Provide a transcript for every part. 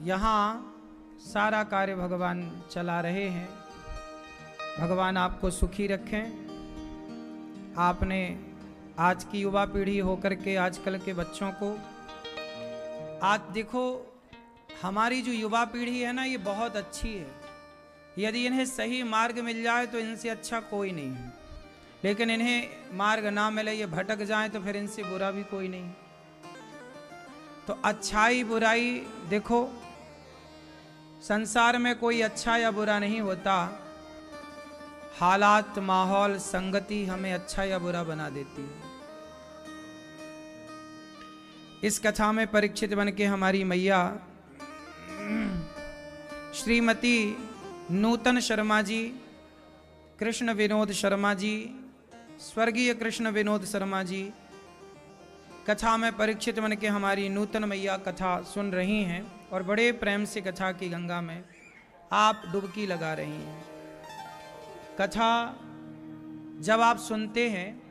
यहाँ सारा कार्य भगवान चला रहे हैं। भगवान आपको सुखी रखें। आपने आज की युवा पीढ़ी होकर के आजकल के बच्चों को, आज देखो हमारी जो युवा पीढ़ी है ना, ये बहुत अच्छी है। यदि इन्हें सही मार्ग मिल जाए तो इनसे अच्छा कोई नहीं है, लेकिन इन्हें मार्ग ना मिले, ये भटक जाए तो फिर इनसे बुरा भी कोई नहीं। तो अच्छाई बुराई देखो, संसार में कोई अच्छा या बुरा नहीं होता। हालात, माहौल, संगति हमें अच्छा या बुरा बना देती है। इस कथा में परीक्षित बन के हमारी मैया श्रीमती नूतन शर्मा जी, कृष्ण विनोद शर्मा जी, स्वर्गीय कृष्ण विनोद शर्मा जी, कथा में परीक्षित बन के हमारी नूतन मैया कथा सुन रही हैं और बड़े प्रेम से कथा की गंगा में आप डुबकी लगा रही हैं। कथा जब आप सुनते हैं,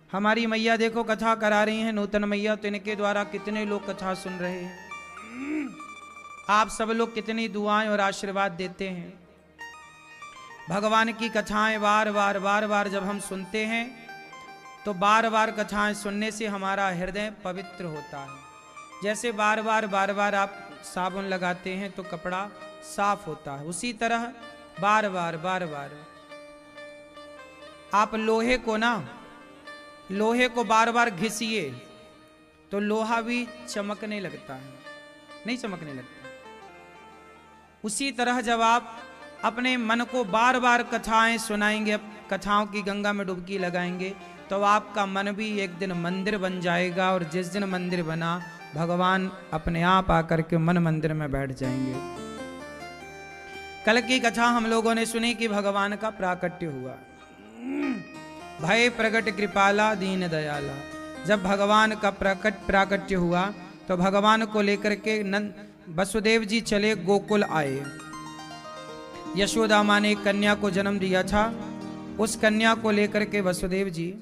हमारी मैया देखो कथा करा रही हैं, नूतन मैया, तो इनके द्वारा कितने लोग कथा सुन रहे हैं। आप सब लोग कितनी दुआएं और आशीर्वाद देते हैं। भगवान की कथाएं बार बार जब हम सुनते हैं तो बार बार कथाएं सुनने से हमारा हृदय पवित्र होता है। जैसे बार बार आप साबुन लगाते हैं तो कपड़ा साफ होता है, उसी तरह बार बार आप लोहे को बार बार घिसिए तो लोहा भी चमकने लगता है, नहीं चमकने लगता। उसी तरह जब आप अपने मन को बार बार कथाएं सुनाएंगे, कथाओं की गंगा में डुबकी लगाएंगे, तो आपका मन भी एक दिन मंदिर बन जाएगा। और जिस दिन मंदिर बना, भगवान अपने आप आकर के मन मंदिर में बैठ जाएंगे। कल की कथा हम लोगों ने सुनी कि भगवान का प्राकट्य हुआ। भय प्रगट कृपाला दीन दयाला। जब भगवान का प्राकट्य हुआ तो भगवान को लेकर के वसुदेव जी चले गोकुल आए। यशोदा माँ ने एक कन्या को जन्म दिया था, उस कन्या को लेकर के वसुदेव जी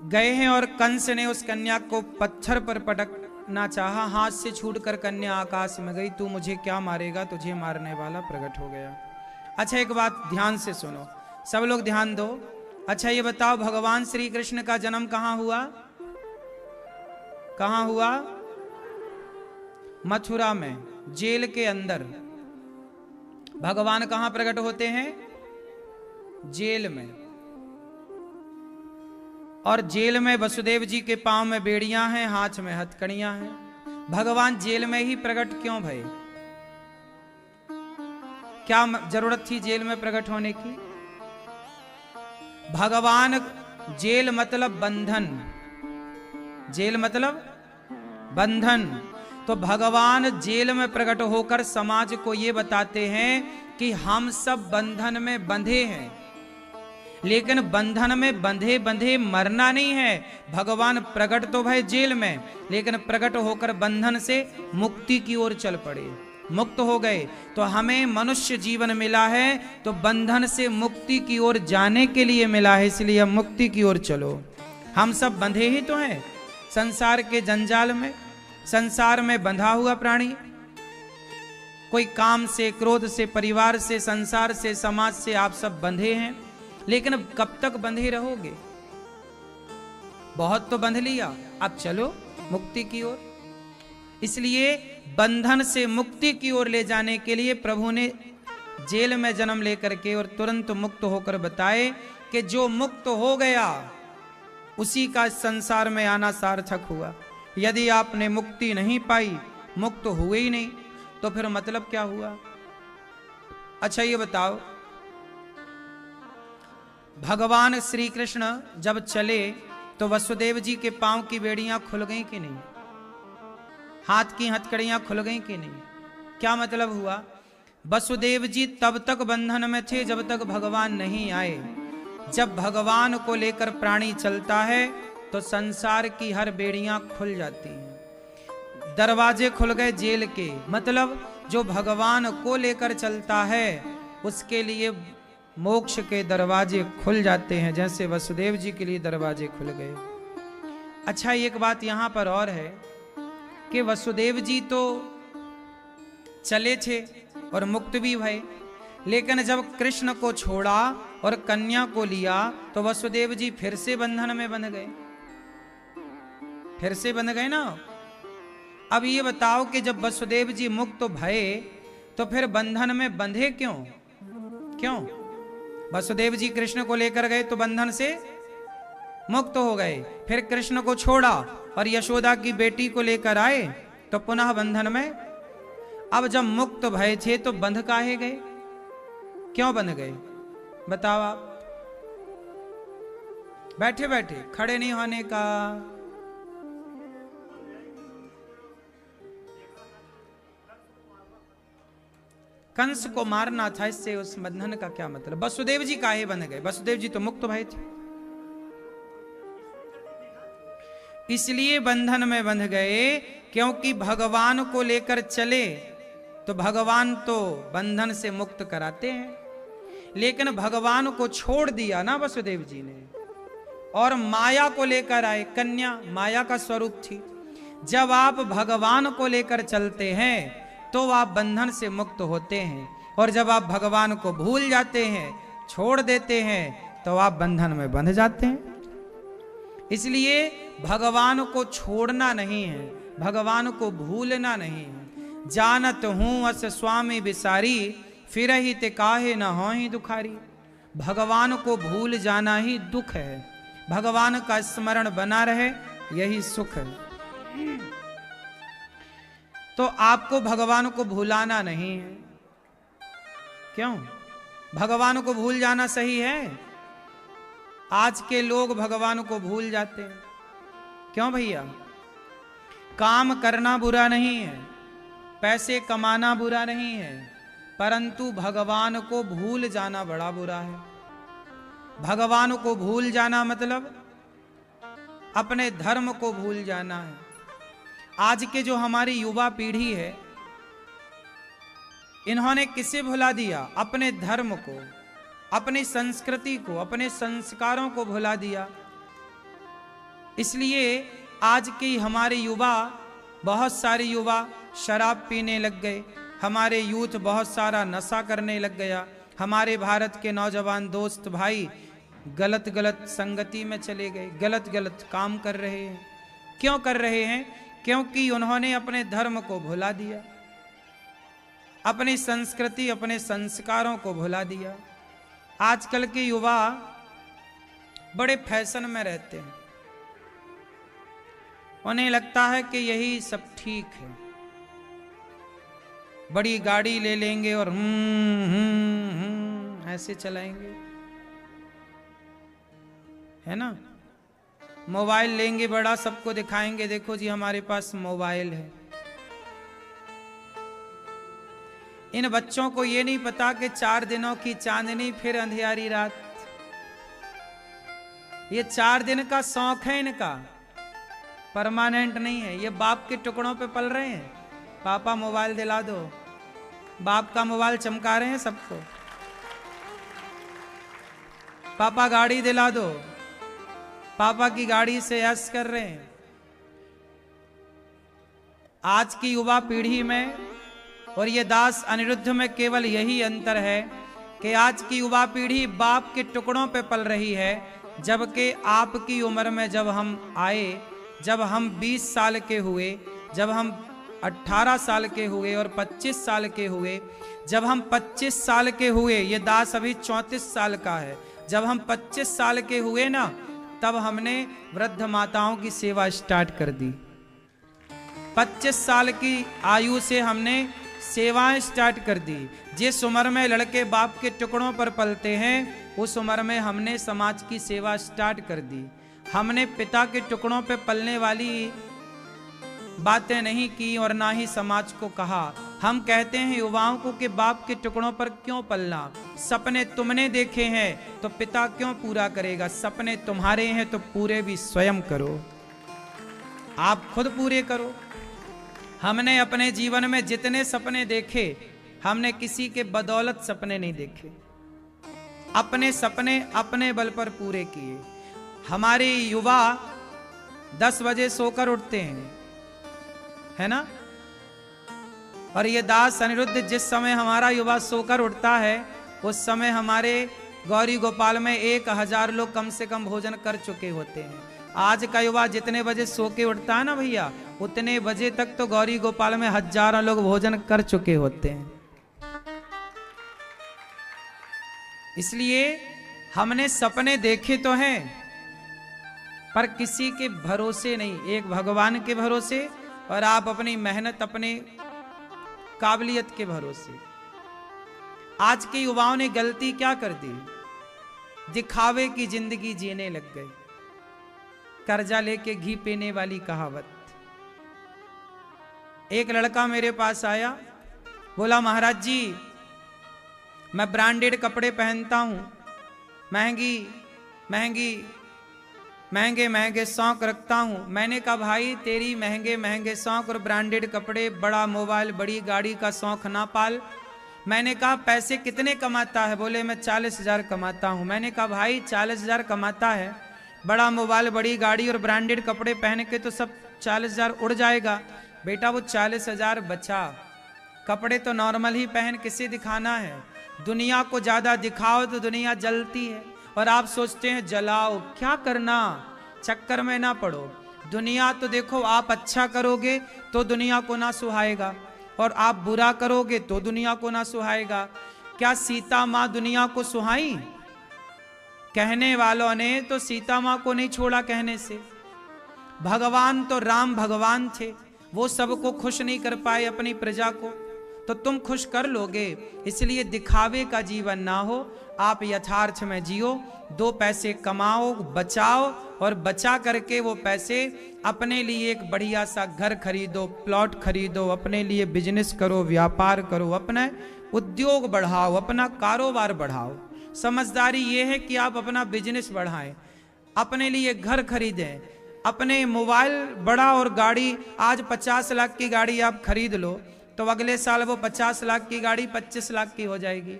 गए हैं और कंस ने उस कन्या को पत्थर पर पटकना चाहा। हाथ से छूटकर कन्या आकाश में गई। तू मुझे क्या मारेगा, तुझे मारने वाला प्रकट हो गया। अच्छा, एक बात ध्यान से सुनो, सब लोग ध्यान दो। अच्छा ये बताओ, भगवान श्री कृष्ण का जन्म कहां हुआ? कहां हुआ? मथुरा में, जेल के अंदर। भगवान कहां प्रकट होते हैं? जेल में। और जेल में वसुदेव जी के पांव में बेड़ियां हैं, हाथ में हथकड़ियां हैं। भगवान जेल में ही प्रकट क्यों भये? क्या जरूरत थी जेल में प्रकट होने की? भगवान, जेल मतलब बंधन, जेल मतलब बंधन। तो भगवान जेल में प्रकट होकर समाज को ये बताते हैं कि हम सब बंधन में बंधे हैं, लेकिन बंधन में बंधे बंधे मरना नहीं है। भगवान प्रकट तो भय जेल में, लेकिन प्रकट होकर बंधन से मुक्ति की ओर चल पड़े, मुक्त हो गए। तो हमें मनुष्य जीवन मिला है तो बंधन से मुक्ति की ओर जाने के लिए मिला है, इसलिए मुक्ति की ओर चलो। हम सब बंधे ही तो हैं संसार के जंजाल में। संसार में बंधा हुआ प्राणी, कोई काम से, क्रोध से, परिवार से, संसार से, समाज से आप सब बंधे हैं। लेकिन कब तक बंधे रहोगे? बहुत तो बंध लिया, अब चलो मुक्ति की ओर। इसलिए बंधन से मुक्ति की ओर ले जाने के लिए प्रभु ने जेल में जन्म लेकर के और तुरंत मुक्त होकर बताए कि जो मुक्त हो गया उसी का संसार में आना सार्थक हुआ। यदि आपने मुक्ति नहीं पाई, मुक्त हुए ही नहीं, तो फिर मतलब क्या हुआ? अच्छा ये बताओ, भगवान श्री कृष्ण जब चले तो वसुदेव जी के पांव की बेड़ियां खुल गई कि नहीं? हाथ की हथकड़ियां खुल गई कि नहीं? क्या मतलब हुआ? वसुदेव जी तब तक बंधन में थे जब तक भगवान नहीं आए। जब भगवान को लेकर प्राणी चलता है तो संसार की हर बेड़ियां खुल जाती हैं। दरवाजे खुल गए जेल के, मतलब जो भगवान को लेकर चलता है उसके लिए मोक्ष के दरवाजे खुल जाते हैं, जैसे वसुदेव जी के लिए दरवाजे खुल गए। अच्छा एक बात यहां पर और है, कि वसुदेव जी तो चले थे और मुक्त भी भये, लेकिन जब कृष्ण को छोड़ा और कन्या को लिया तो वसुदेव जी फिर से बंधन में बंध गए, फिर से बंध गए ना। अब ये बताओ कि जब वसुदेव जी मुक्त भये तो फिर बंधन में बंधे क्यों? क्यों? वसुदेव जी कृष्ण को लेकर गए तो बंधन से मुक्त हो गए, फिर कृष्ण को छोड़ा और यशोदा की बेटी को लेकर आए तो पुनः बंधन में। अब जब मुक्त भय थे तो बंध काहे गए? क्यों बंध गए बताओ आप? बैठे बैठे, खड़े नहीं होने का। कंस को मारना था, इससे उस बंधन का क्या मतलब? वसुदेव जी काहे बंध गए? वसुदेव जी तो मुक्त भय थे, इसलिए बंधन में बंध गए क्योंकि भगवान को लेकर चले तो भगवान तो बंधन से मुक्त कराते हैं, लेकिन भगवान को छोड़ दिया ना वसुदेव जी ने और माया को लेकर आए। कन्या माया का स्वरूप थी। जब आप भगवान को लेकर चलते हैं तो आप बंधन से मुक्त होते हैं, और जब आप भगवान को भूल जाते हैं, छोड़ देते हैं, तो आप बंधन में बंध जाते हैं। इसलिए भगवान को छोड़ना नहीं है, भगवान को भूलना नहीं है। जानत हूं अस स्वामी बिसारी, फिर ही ते काहे न हो ही दुखारी। भगवान को भूल जाना ही दुख है, भगवान का स्मरण बना रहे यही सुख है। तो आपको भगवान को भूलाना नहीं है। क्यों? भगवान को भूल जाना सही है? आज के लोग भगवान को भूल जाते हैं। क्यों भैया? काम करना बुरा नहीं है, पैसे कमाना बुरा नहीं है, परंतु भगवान को भूल जाना बड़ा बुरा है। भगवान को भूल जाना मतलब अपने धर्म को भूल जाना है। आज के जो हमारी युवा पीढ़ी है, इन्होंने किसे भुला दिया? अपने धर्म को, अपनी संस्कृति को, अपने संस्कारों को भुला दिया। इसलिए आज की हमारे युवा, बहुत सारे युवा शराब पीने लग गए, हमारे यूथ बहुत सारा नशा करने लग गया, हमारे भारत के नौजवान दोस्त भाई गलत गलत संगति में चले गए, गलत गलत काम कर रहे हैं। क्यों कर रहे हैं? क्योंकि उन्होंने अपने धर्म को भुला दिया, अपनी संस्कृति, अपने संस्कारों को भुला दिया। आजकल के युवा बड़े फैशन में रहते हैं, उन्हें लगता है कि यही सब ठीक है। बड़ी गाड़ी ले लेंगे और ऐसे चलाएंगे, है ना। मोबाइल लेंगे बड़ा, सबको दिखाएंगे, देखो जी हमारे पास मोबाइल है। इन बच्चों को ये नहीं पता कि 4 दिनों की चांदनी फिर अंधियारी रात। ये 4 दिन का शौक है इनका, परमानेंट नहीं है। ये बाप के टुकड़ों पे पल रहे हैं। पापा मोबाइल दिला दो, बाप का मोबाइल चमका रहे हैं सबको। पापा गाड़ी दिला दो, पापा की गाड़ी से ऐश कर रहे हैं। आज की युवा पीढ़ी में और ये दास अनिरुद्ध में केवल यही अंतर है कि आज की युवा पीढ़ी बाप के टुकड़ों पे पल रही है, जबकि आपकी उम्र में जब हम आए, जब हम 20 साल के हुए, जब हम 18 साल के हुए और 25 साल के हुए, जब हम 25 साल के हुए, ये दास अभी 34 साल का है, जब हम 25 साल के हुए ना, तब हमने वृद्ध माताओं की सेवा स्टार्ट कर दी। 25 साल की आयु से हमने सेवाएं स्टार्ट कर दी। जिस उम्र में लड़के बाप के टुकड़ों पर पलते हैं, उस उम्र में हमने समाज की सेवा स्टार्ट कर दी। हमने पिता के टुकड़ों पे पलने वाली बातें नहीं की और ना ही समाज को कहा। हम कहते हैं युवाओं को कि बाप के टुकड़ों पर क्यों पलना? सपने तुमने देखे हैं तो पिता क्यों पूरा करेगा? सपने तुम्हारे हैं तो पूरे भी स्वयं करो, आप खुद पूरे करो। हमने अपने जीवन में जितने सपने देखे, हमने किसी के बदौलत सपने नहीं देखे, अपने सपने अपने बल पर पूरे किए। हमारे युवा 10 बजे सोकर उठते हैं, है ना। और ये दास अनिरुद्ध जिस समय हमारा युवा सोकर उठता है उस समय हमारे गौरी गोपाल में 1000 लोग कम से कम भोजन कर चुके होते हैं। आज का युवा जितने बजे सो के उठता है ना भैया, उतने बजे तक तो गौरी गोपाल में हजारों लोग भोजन कर चुके होते हैं। इसलिए हमने सपने देखे तो हैं पर किसी के भरोसे नहीं, एक भगवान के भरोसे और आप अपनी मेहनत अपने काबिलियत के भरोसे। आज के युवाओं ने गलती क्या कर दी, दिखावे की जिंदगी जीने लग गए। कर्जा लेके घी पीने वाली कहावत। एक लड़का मेरे पास आया, बोला महाराज जी मैं ब्रांडेड कपड़े पहनता हूं, महंगी महंगी महंगे महंगे शौक रखता हूं। मैंने कहा भाई तेरी महंगे महंगे शौक और ब्रांडेड कपड़े, बड़ा मोबाइल, बड़ी गाड़ी का शौक ना पाल। मैंने कहा पैसे कितने कमाता है? बोले मैं 40,000 कमाता हूं। मैंने कहा भाई 40,000 कमाता है, बड़ा मोबाइल, बड़ी गाड़ी और ब्रांडेड कपड़े पहन के तो सब 40,000 उड़ जाएगा। बेटा वो 40,000 बचा, कपड़े तो नॉर्मल ही पहन, किसे दिखाना है? दुनिया को ज्यादा दिखाओ तो दुनिया जलती है और आप सोचते हैं जलाओ, क्या करना, चक्कर में ना पड़ो। दुनिया तो देखो आप अच्छा करोगे तो दुनिया को ना सुहाएगा और आप बुरा करोगे तो दुनिया को ना सुहाएगा। क्या सीता माँ दुनिया को सुहाई? कहने वालों ने तो सीता माँ को नहीं छोड़ा कहने से। भगवान तो राम भगवान थे, वो सबको खुश नहीं कर पाए अपनी प्रजा को, तो तुम खुश कर लोगे। इसलिए दिखावे का जीवन ना हो, आप यथार्थ में जियो, 2 पैसे कमाओ, बचाओ और बचा करके वो पैसे अपने लिए एक बढ़िया सा घर खरीदो, प्लॉट खरीदो, अपने लिए बिजनेस करो, व्यापार करो, अपना उद्योग बढ़ाओ, अपना कारोबार बढ़ाओ। समझदारी ये है कि आप अपना बिजनेस बढ़ाएं, अपने लिए घर खरीदें, अपने मोबाइल बड़ा और गाड़ी, आज 50 लाख की गाड़ी आप खरीद लो तो अगले साल वो 50 लाख की गाड़ी 25 लाख की हो जाएगी,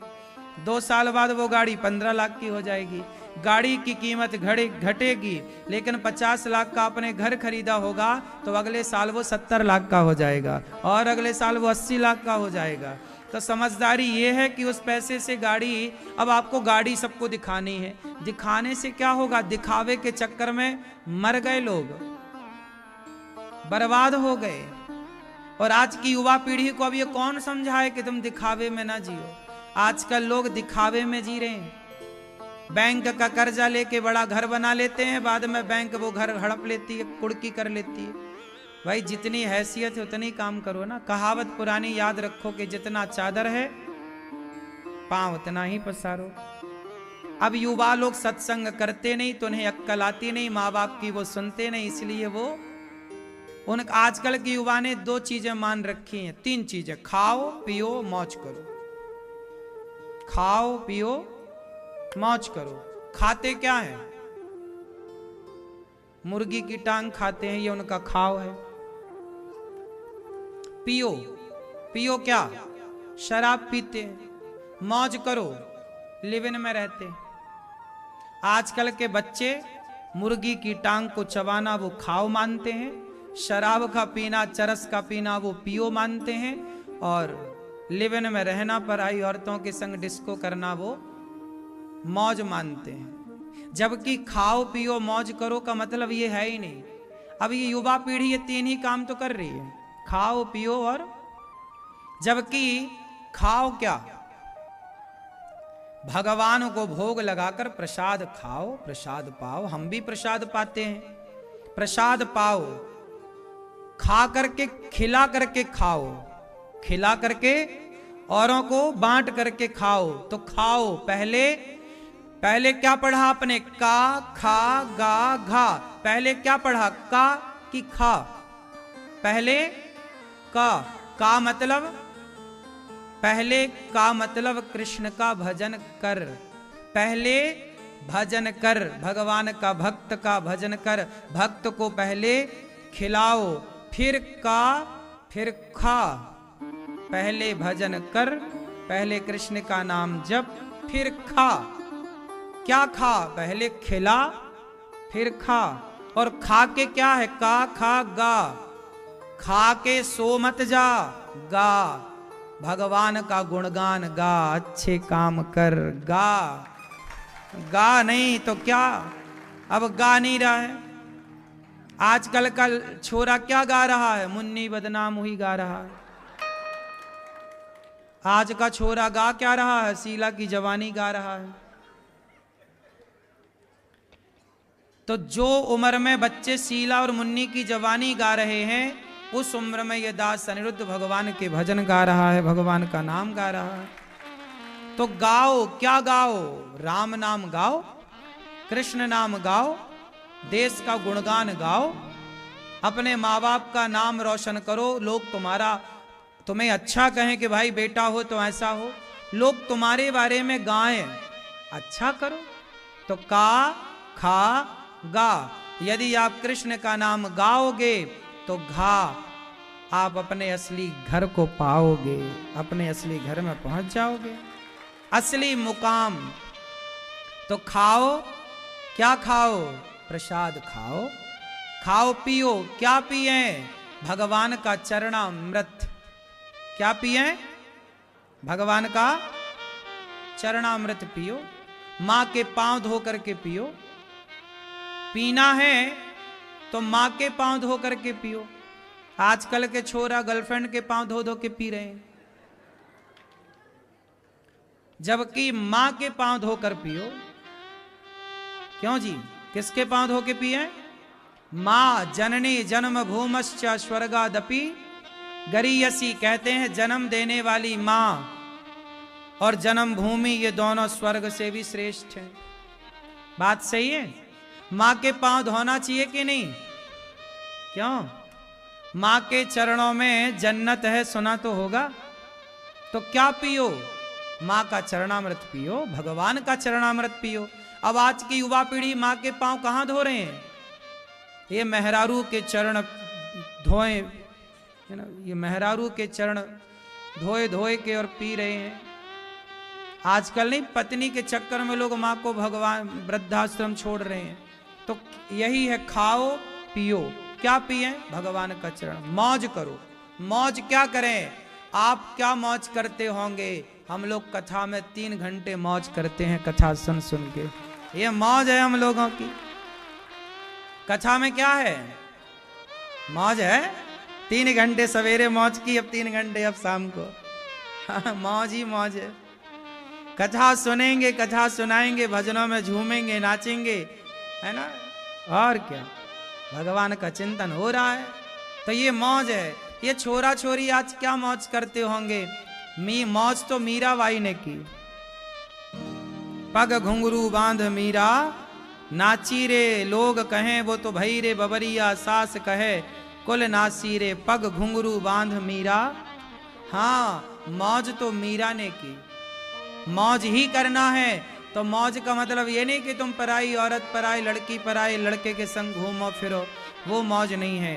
2 साल बाद वो गाड़ी 15 लाख की हो जाएगी। गाड़ी की कीमत घटेगी, लेकिन 50 लाख का आपने घर खरीदा होगा तो अगले साल वो 70 लाख का हो जाएगा और अगले साल वो 80 लाख का हो जाएगा। तो समझदारी ये है कि उस पैसे से गाड़ी, अब आपको गाड़ी सबको दिखानी है, दिखाने से क्या होगा? दिखावे के चक्कर में मर गए लोग, बर्बाद हो गए। और आज की युवा पीढ़ी को अब ये कौन समझाए कि तुम दिखावे में ना जियो। आजकल लोग दिखावे में जी रहे हैं। बैंक का कर्जा लेके बड़ा घर बना लेते हैं, बाद में बैंक वो घर हड़प लेती है, कुड़की कर लेती है। भाई जितनी हैसियत है उतनी काम करो ना। कहावत पुरानी याद रखो कि जितना चादर है पांव उतना ही पसारो। अब युवा लोग सत्संग करते नहीं तो उन्हें अक्कल आती नहीं, माँ बाप की वो सुनते नहीं, इसलिए वो उन आजकल के युवा ने 2 चीजें मान रखी हैं, 3 चीजें, खाओ पियो मौज करो। खाओ पियो मौज करो। खाते क्या है? मुर्गी की टांग खाते हैं, ये उनका खाओ है। पियो, पियो क्या? शराब पीते हैं। मौज करो, लिव इन में रहते हैं। आजकल के बच्चे मुर्गी की टांग को चबाना वो खाओ मानते हैं, शराब का पीना, चरस का पीना वो पियो मानते हैं, और लिव इन में रहना, पर आई औरतों के संग डिस्को करना वो मौज मानते हैं। जबकि खाओ पियो मौज करो का मतलब ये है ही नहीं। अब ये युवा पीढ़ी ये 3 ही काम तो कर रही है, खाओ पियो और, जबकि खाओ क्या? भगवान को भोग लगाकर प्रसाद खाओ, प्रसाद पाओ। हम भी प्रसाद पाते हैं, प्रसाद पाओ, खा करके, खिला करके खाओ, खिला करके औरों को बांट करके खाओ। तो खाओ, पहले क्या पढ़ा आपने? का, खा, गा, घा। पहले क्या पढ़ा? का कि खा? पहले का मतलब, पहले का मतलब कृष्ण का भजन कर। पहले भजन कर, भगवान का, भक्त का भजन कर। भक्त को पहले खिलाओ, फिर का, फिर खा। पहले भजन कर, पहले कृष्ण का नाम जप, फिर खा। क्या खा? पहले खिला फिर खा। और खा के क्या है? का, खा, गा। खा के सो मत जा, गा भगवान का गुणगान गा, अच्छे काम कर गा। गा नहीं तो क्या, अब गा नहीं रहा है। आजकल का छोरा क्या गा रहा है, मुन्नी बदनाम हुई गा रहा है। आज का छोरा गा क्या रहा है, शीला की जवानी गा रहा है। तो जो उम्र में बच्चे शीला और मुन्नी की जवानी गा रहे हैं, उस उम्र में यह दास अनिरुद्ध भगवान के भजन गा रहा है, भगवान का नाम गा रहा है। तो गाओ, क्या गाओ, राम नाम गाओ, कृष्ण नाम गाओ, देश का गुणगान गाओ, अपने माँ बाप का नाम रोशन करो। लोग तुम्हें अच्छा कहें कि भाई बेटा हो तो ऐसा हो, लोग तुम्हारे बारे में गाएं, अच्छा करो। तो का खा गा, यदि आप कृष्ण का नाम गाओगे तो घा, आप अपने असली घर को पाओगे, अपने असली घर में पहुंच जाओगे, असली मुकाम। तो खाओ, क्या खाओ, प्रसाद खाओ, खाओ पियो, क्या पिए, भगवान का चरणामृत। क्या पिए, भगवान का चरणामृत पियो, मां के पांव धो करके पियो। पीना है तो मां के पांव धो करके पियो। आजकल के छोरा गर्लफ्रेंड के पांव धो धो के पी रहे हैं, जबकि मां के पांव धोकर पियो। क्यों जी, किसके पांव धो के पिए, मां जननी जन्म भूमश्च स्वर्गादपि गरीयसी, कहते हैं जन्म देने वाली मां और जन्म भूमि ये दोनों स्वर्ग से भी श्रेष्ठ हैं। बात सही है, मां के पांव धोना चाहिए कि नहीं, क्यों, मां के चरणों में जन्नत है, सुना तो होगा। तो क्या पियो, मां का चरणामृत पियो, भगवान का चरणामृत पियो। अब आज की युवा पीढ़ी मां के पांव कहां धो रहे हैं, ये मेहरारू के चरण धोए, है ना, ये मेहरारू के चरण धोए धोए के और पी रहे हैं। आजकल नहीं, पत्नी के चक्कर में लोग मां को भगवान वृद्धाश्रम छोड़ रहे हैं। तो यही है, खाओ पियो, क्या पिए, भगवान का चरण, मौज करो। मौज क्या करें, आप क्या मौज करते होंगे, हम लोग कथा में 3 घंटे मौज करते हैं, कथा सुन सुन के, ये मौज है हम लोगों की। कथा में क्या है, मौज है, 3 घंटे सवेरे मौज की, अब 3 घंटे अब शाम को, मौज ही मौज है। कथा सुनेंगे, कथा सुनाएंगे, भजनों में झूमेंगे, नाचेंगे, है ना, और क्या, भगवान का चिंतन हो रहा है, तो ये मौज है। ये छोरा छोरी आज क्या मौज करते होंगे, मौज तो मीराबाई ने की। पग घुंघरू बांध मीरा नाची रे, लोग कहें वो तो भई रे बबरिया, सास कहे कुल नासी रे, पग घुंघरू बांध मीरा। हाँ, मौज तो मीरा ने की, मौज ही करना है। तो मौज का मतलब ये नहीं कि तुम पराई औरत, पराई लड़की, पराई लड़के के संग घूमो फिरो, वो मौज नहीं है।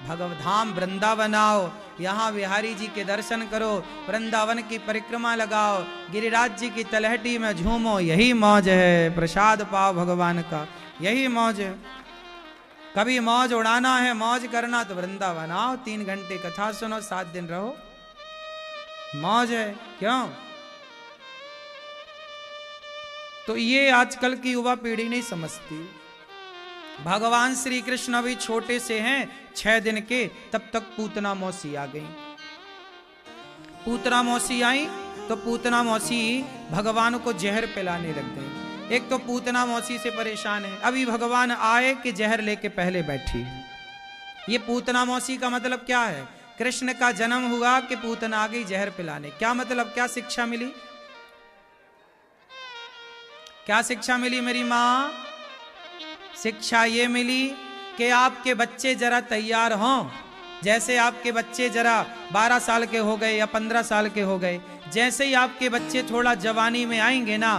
भगवधाम वृंदावन आओ, यहाँ बिहारी जी के दर्शन करो, वृंदावन की परिक्रमा लगाओ, गिरिराज जी की तलहटी में झूमो, यही मौज है। प्रसाद पाओ भगवान का, यही मौज है। कभी मौज उड़ाना है, मौज करना तो वृंदावन आओ, 3 घंटे कथा सुनो, 7 दिन रहो, मौज है। क्यों, तो ये आजकल की युवा पीढ़ी नहीं समझती। भगवान श्री कृष्ण अभी छोटे से हैं, 6 दिन के, तब तक पूतना मौसी आ गई। पूतना मौसी आई तो पूतना मौसी भगवान को जहर पिलाने लग गई। एक तो पूतना मौसी से परेशान है, अभी भगवान आए कि जहर लेके पहले बैठी है। ये पूतना मौसी का मतलब क्या है, कृष्ण का जन्म हुआ कि पूतना आ गई जहर पिलाने, क्या मतलब, क्या शिक्षा मिली, क्या शिक्षा मिली मेरी माँ, शिक्षा ये मिली कि आपके बच्चे जरा तैयार हों। जैसे आपके बच्चे जरा 12 साल के हो गए या 15 साल के हो गए, जैसे ही आपके बच्चे थोड़ा जवानी में आएंगे ना,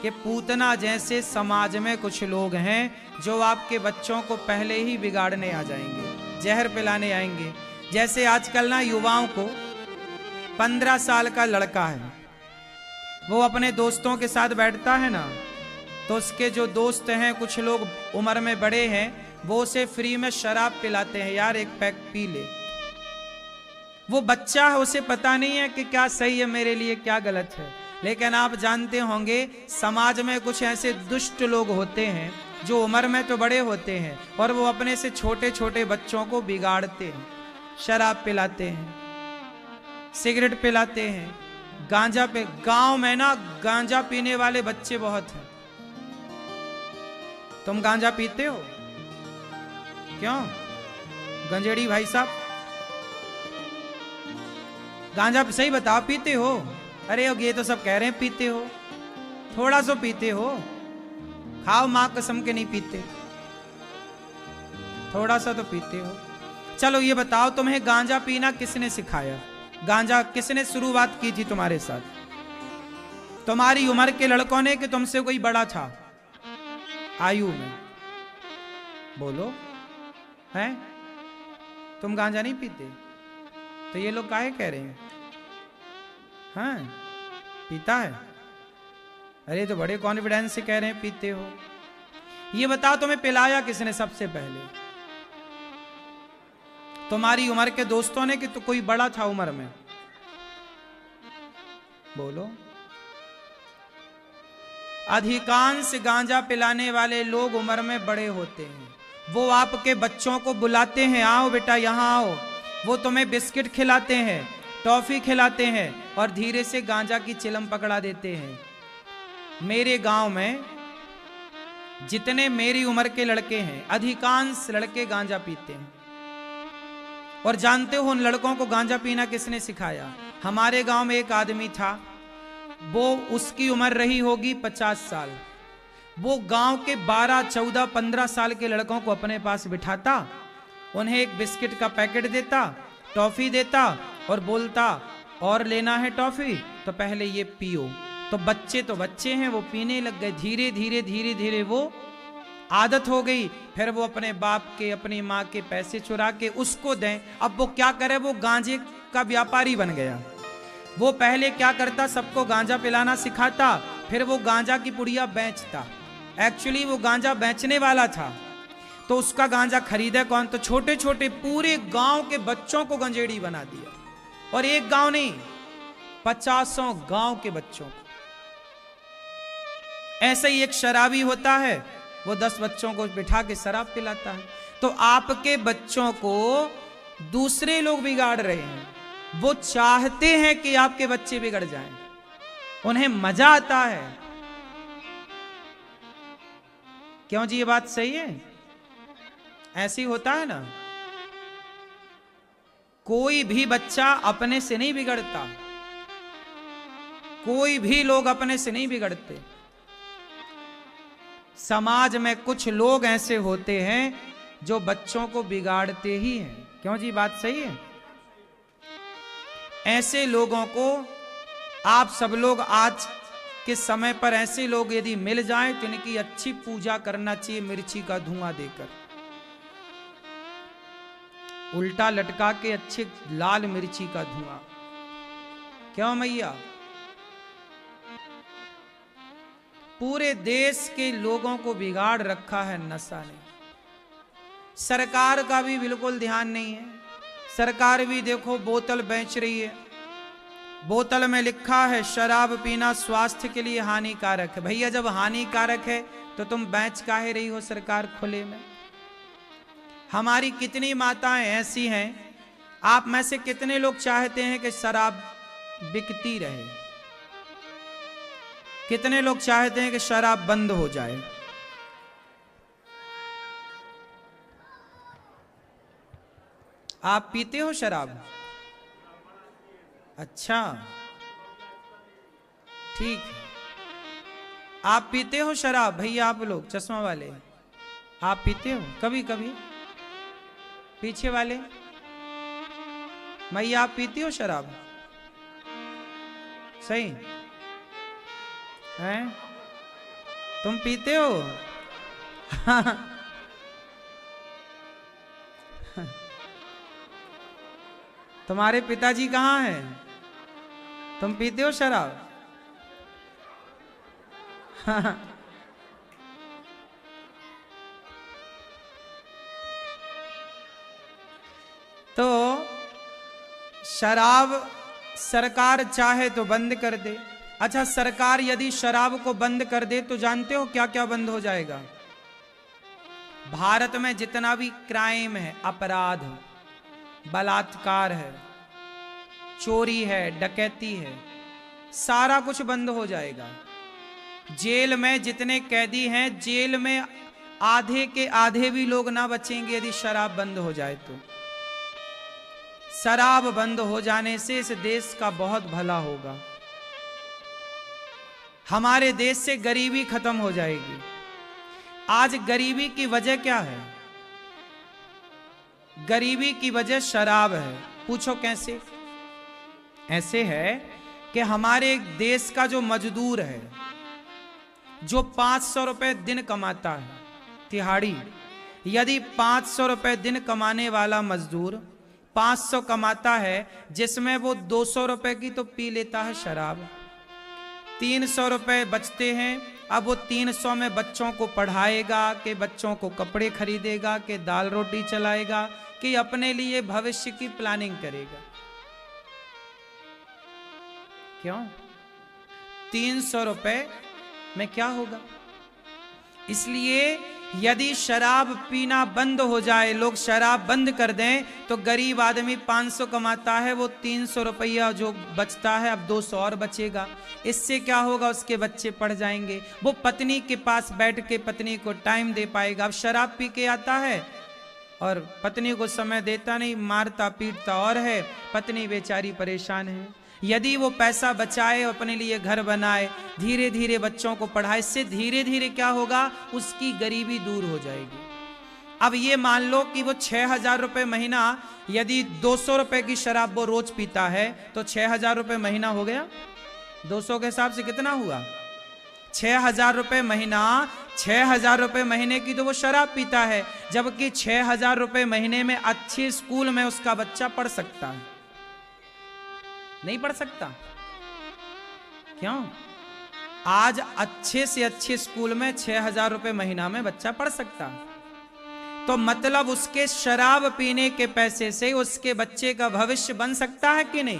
कि पूतना जैसे समाज में कुछ लोग हैं जो आपके बच्चों को पहले ही बिगाड़ने आ जाएंगे, जहर पिलाने आएंगे। जैसे आजकल ना युवाओं को 15 साल का लड़का है, वो अपने दोस्तों के साथ बैठता है ना, तो उसके जो दोस्त हैं, कुछ लोग उम्र में बड़े हैं, वो उसे फ्री में शराब पिलाते हैं, यार एक पैक पी ले। वो बच्चा है, उसे पता नहीं है कि क्या सही है मेरे लिए, क्या गलत है। लेकिन आप जानते होंगे समाज में कुछ ऐसे दुष्ट लोग होते हैं जो उम्र में तो बड़े होते हैं और वो अपने से छोटे छोटे बच्चों को बिगाड़ते हैं। शराब पिलाते हैं, सिगरेट पिलाते हैं, गांजा पे। गांव में ना गांजा पीने वाले बच्चे बहुत हैं। तुम गांजा पीते हो? क्यों गंजेड़ी भाई साहब, गांजा सही बताओ, पीते हो? अरे ये तो सब कह रहे हैं पीते हो, थोड़ा सा पीते हो। खाओ मां कसम के नहीं पीते, थोड़ा सा तो पीते हो। चलो ये बताओ, तुम्हें गांजा पीना किसने सिखाया? गांजा किसने शुरुआत की थी तुम्हारे साथ? तुम्हारी उम्र के लड़कों ने कि तुमसे कोई बड़ा था आयु में? बोलो, हैं? तुम गांजा नहीं पीते तो ये लोग काहे कह रहे हैं? हाँ पीता है। अरे तो बड़े कॉन्फिडेंस से कह रहे हैं पीते हो। ये बताओ तुम्हें पिलाया किसने सबसे पहले? तुम्हारी उम्र के दोस्तों ने कि तो कोई बड़ा था उम्र में? बोलो। अधिकांश गांजा पिलाने वाले लोग उम्र में बड़े होते हैं। वो आपके बच्चों को बुलाते हैं, आओ बेटा यहां आओ। वो तुम्हें बिस्किट खिलाते हैं, टॉफी खिलाते हैं और धीरे से गांजा की चिलम पकड़ा देते हैं। मेरे गांव में जितने मेरी उम्र के लड़के हैं, अधिकांश लड़के गांजा पीते हैं। और जानते हो उन लड़कों को गांजा पीना किसने सिखाया? हमारे गांव में एक आदमी था, वो उसकी उम्र रही होगी 50 साल। वो गांव के 12, 14, 15 साल के लड़कों को अपने पास बिठाता, उन्हें एक बिस्किट का पैकेट देता, टॉफी देता और बोलता और लेना है टॉफी तो पहले ये पियो। तो बच्चे हैं, वो पीने लग गए। धीरे धीरे धीरे धीरे वो आदत हो गई। फिर वो अपने बाप के, अपनी माँ के पैसे चुरा के उसको दें। अब वो क्या करे, वो गांजे का व्यापारी बन गया। वो पहले क्या करता, सबको गांजा पिलाना सिखाता, फिर वो गांजा की पुड़िया बेचता। एक्चुअली वो गांजा बेचने वाला था, तो उसका गांजा खरीदे कौन? तो छोटे छोटे पूरे गांव के बच्चों को गंजेड़ी बना दिया। और एक गांव नहीं, 50 गांव के बच्चों को। ऐसे ही एक शराबी होता है, वो 10 बच्चों को बिठा के शराब पिलाता है। तो आपके बच्चों को दूसरे लोग बिगाड़ रहे हैं। वो चाहते हैं कि आपके बच्चे बिगड़ जाएं, उन्हें मजा आता है। क्यों जी, ये बात सही है? ऐसी होता है ना। कोई भी बच्चा अपने से नहीं बिगड़ता, कोई भी लोग अपने से नहीं बिगड़ते। समाज में कुछ लोग ऐसे होते हैं जो बच्चों को बिगाड़ते ही हैं। क्यों जी, बात सही है? ऐसे लोगों को आप सब लोग आज के समय पर ऐसे लोग यदि मिल जाएं तो इनकी अच्छी पूजा करना चाहिए, मिर्ची का धुआं देकर, उल्टा लटका के अच्छे लाल मिर्ची का धुआं। क्यों मैया? पूरे देश के लोगों को बिगाड़ रखा है नशा ने। सरकार का भी बिल्कुल ध्यान नहीं है। सरकार भी देखो बोतल बेच रही है, बोतल में लिखा है शराब पीना स्वास्थ्य के लिए हानिकारक है। भैया जब हानिकारक है तो तुम बेच काहे रही हो सरकार खुले में? हमारी कितनी माताएं ऐसी हैं, आप में से कितने लोग चाहते हैं कि शराब बिकती रहे? कितने लोग चाहते हैं कि शराब बंद हो जाए? आप पीते हो शराब? अच्छा ठीक है, आप पीते हो शराब? भैया आप लोग चश्मा वाले, आप पीते हो कभी कभी? पीछे वाले मैया, आप पीती हो शराब? सही है, तुम पीते हो? तुम्हारे पिताजी कहाँ हैं? तुम पीते हो शराब? तो शराब सरकार चाहे तो बंद कर दे। अच्छा, सरकार यदि शराब को बंद कर दे तो जानते हो क्या क्या बंद हो जाएगा? भारत में जितना भी क्राइम है, अपराध, बलात्कार है, चोरी है, डकैती है, सारा कुछ बंद हो जाएगा। जेल में जितने कैदी हैं, जेल में आधे के आधे भी लोग ना बचेंगे यदि शराब बंद हो जाए तो। शराब बंद हो जाने से इस देश का बहुत भला होगा। हमारे देश से गरीबी खत्म हो जाएगी। आज गरीबी की वजह क्या है? गरीबी की वजह शराब है। पूछो कैसे? ऐसे है कि हमारे देश का जो मजदूर है, जो 500 रुपए दिन कमाता है तिहाड़ी, यदि 500 रुपए दिन कमाने वाला मजदूर 500 कमाता है, जिसमें वो 200 रुपए की तो पी लेता है शराब, 300 रुपए बचते हैं। अब वो 300 में बच्चों को पढ़ाएगा, कि बच्चों को कपड़े खरीदेगा, कि दाल रोटी चलाएगा, कि अपने लिए भविष्य की प्लानिंग करेगा। क्यों? 300 रुपए में क्या होगा? इसलिए यदि शराब पीना बंद हो जाए, लोग शराब बंद कर दें, तो गरीब आदमी 500 कमाता है, वो 300 रुपया जो बचता है, अब 200 और बचेगा। इससे क्या होगा? उसके बच्चे पढ़ जाएंगे, वो पत्नी के पास बैठ के पत्नी को टाइम दे पाएगा। अब शराब पी के आता है और पत्नी को समय देता नहीं, मारता पीटता और है, पत्नी बेचारी परेशान है। यदि वो पैसा बचाए, अपने लिए घर बनाए, धीरे धीरे बच्चों को पढ़ाए, इससे धीरे धीरे क्या होगा? उसकी गरीबी दूर हो जाएगी। अब ये मान लो कि वो 6,000 रुपये महीना, यदि 200 रुपए की शराब वो रोज पीता है, तो 6,000 रुपये महीना हो गया। 200 के हिसाब से कितना हुआ? 6,000 रुपये महीना। 6,000 रुपये महीने की तो वो शराब पीता है, जबकि 6,000 रुपये महीने में अच्छे स्कूल में उसका बच्चा पढ़ सकता है। नहीं पढ़ सकता? क्यों? आज अच्छे से अच्छे स्कूल में 6,000 रुपये महीना में बच्चा पढ़ सकता। तो मतलब उसके शराब पीने के पैसे से उसके बच्चे का भविष्य बन सकता है कि नहीं?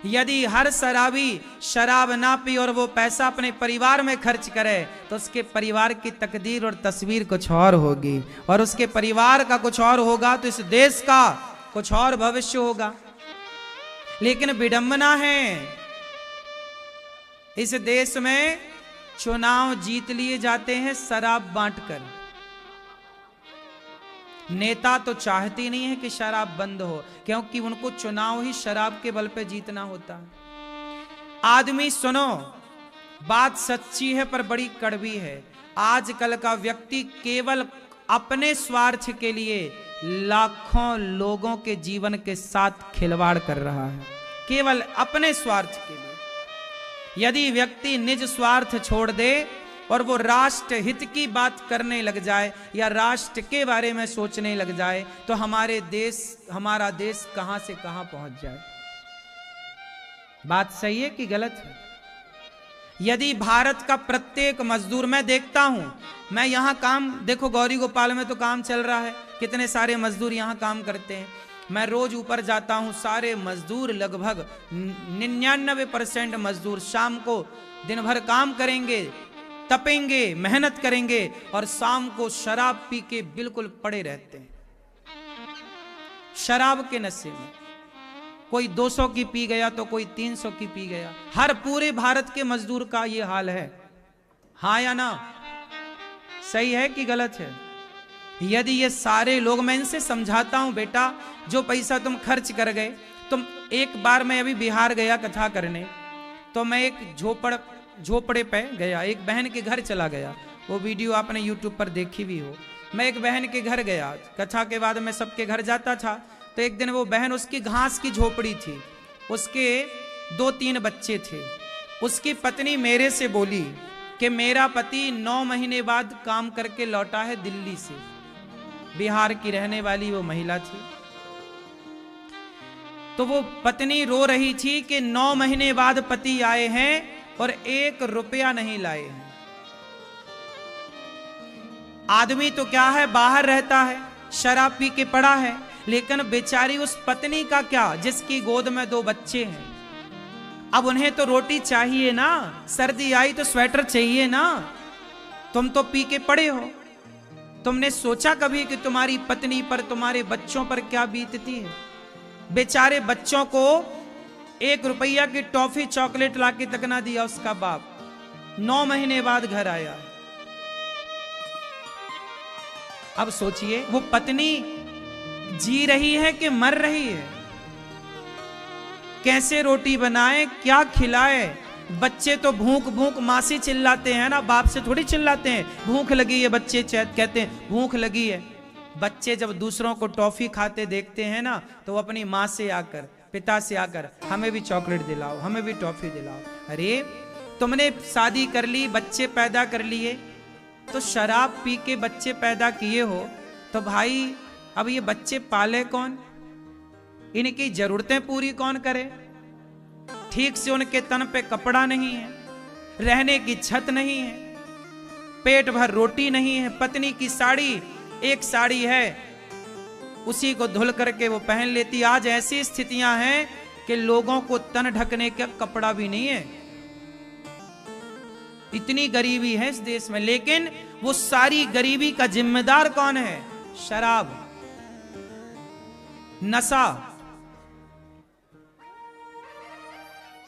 यदि हर शराबी शराब ना पी और वो पैसा अपने परिवार में खर्च करे, तो उसके परिवार की तकदीर और तस्वीर कुछ और होगी, और उसके परिवार का कुछ और होगा, तो इस देश का कुछ और भविष्य होगा। लेकिन विडंबना है, इस देश में चुनाव जीत लिए जाते हैं शराब बांटकर। नेता तो चाहते नहीं है कि शराब बंद हो, क्योंकि उनको चुनाव ही शराब के बल पे जीतना होता है। आदमी सुनो, बात सच्ची है पर बड़ी कड़वी है। आजकल का व्यक्ति केवल अपने स्वार्थ के लिए लाखों लोगों के जीवन के साथ खिलवाड़ कर रहा है, केवल अपने स्वार्थ के लिए। यदि व्यक्ति निज स्वार्थ छोड़ दे और वो राष्ट्र हित की बात करने लग जाए या राष्ट्र के बारे में सोचने लग जाए, तो हमारा देश कहां से कहां पहुंच जाए। बात सही है कि गलत है? यदि भारत का प्रत्येक मजदूर, मैं देखता हूं, मैं यहां काम, देखो गौरी गोपाल में तो काम चल रहा है, कितने सारे मजदूर यहां काम करते हैं। मैं रोज ऊपर जाता हूं, सारे मजदूर लगभग 99% मजदूर शाम को दिन भर काम करेंगे, तपेंगे, मेहनत करेंगे, और शाम को शराब पी के बिल्कुल पड़े रहते हैं, शराब के नशे में। कोई 200 की पी गया तो कोई 300 की पी गया। हर पूरे भारत के मजदूर का ये हाल है। हाँ या ना? सही है कि गलत है? यदि ये सारे लोग, मैं इनसे समझाता हूं, बेटा जो पैसा तुम खर्च कर गए, तुम एक बार, मैं अभी बिहार गया कथा करने, तो मैं एक झोपड़े पे गया, एक बहन के घर चला गया। वो वीडियो आपने यूट्यूब पर देखी भी हो। मैं एक बहन के घर गया, कथा के बाद मैं सबके घर जाता था, तो एक दिन वो बहन, उसकी घास की झोपड़ी थी, उसके 2-3 बच्चे थे। उसकी पत्नी मेरे से बोली कि मेरा पति 9 महीने बाद काम करके लौटा है दिल्ली से। बिहार की रहने वाली वो महिला थी। तो वो पत्नी रो रही थी कि 9 महीने बाद पति आए हैं और 1 रुपया नहीं लाए हैं। आदमी तो क्या है, बाहर रहता है, शराब पी के पड़ा है, लेकिन बेचारी उस पत्नी का क्या, जिसकी गोद में 2 बच्चे हैं। अब उन्हें तो रोटी चाहिए ना, सर्दी आई तो स्वेटर चाहिए ना। तुम तो पी के पड़े हो। तुमने सोचा कभी कि तुम्हारी पत्नी पर, तुम्हारे बच्चों पर क्या बीतती है? बेचारे बच्चों को 1 रुपया की टॉफी चॉकलेट लाके तक ना दिया उसका बाप। 9 महीने बाद घर आया। अब सोचिए वो पत्नी जी रही है कि मर रही है? कैसे रोटी बनाए, क्या खिलाए? बच्चे तो भूख भूख माँ से चिल्लाते हैं ना, बाप से थोड़ी चिल्लाते हैं। भूख लगी है बच्चे कहते हैं भूख लगी है। बच्चे जब दूसरों को टॉफी खाते देखते हैं ना, तो वो अपनी माँ से आकर, पिता से आकर, हमें भी चॉकलेट दिलाओ, हमें भी टॉफी दिलाओ। अरे तुमने शादी कर ली, बच्चे पैदा कर लिए, तो शराब पी के बच्चे पैदा किए हो, तो भाई अब ये बच्चे पाले कौन? इनकी जरूरतें पूरी कौन करे? ठीक से उनके तन पे कपड़ा नहीं है, रहने की छत नहीं है, पेट भर रोटी नहीं है। पत्नी की साड़ी, एक साड़ी है, उसी को धुल करके वो पहन लेती। आज ऐसी स्थितियां हैं कि लोगों को तन ढकने का कपड़ा भी नहीं है। इतनी गरीबी है इस देश में। लेकिन वो सारी गरीबी का जिम्मेदार कौन है? शराब, नशा।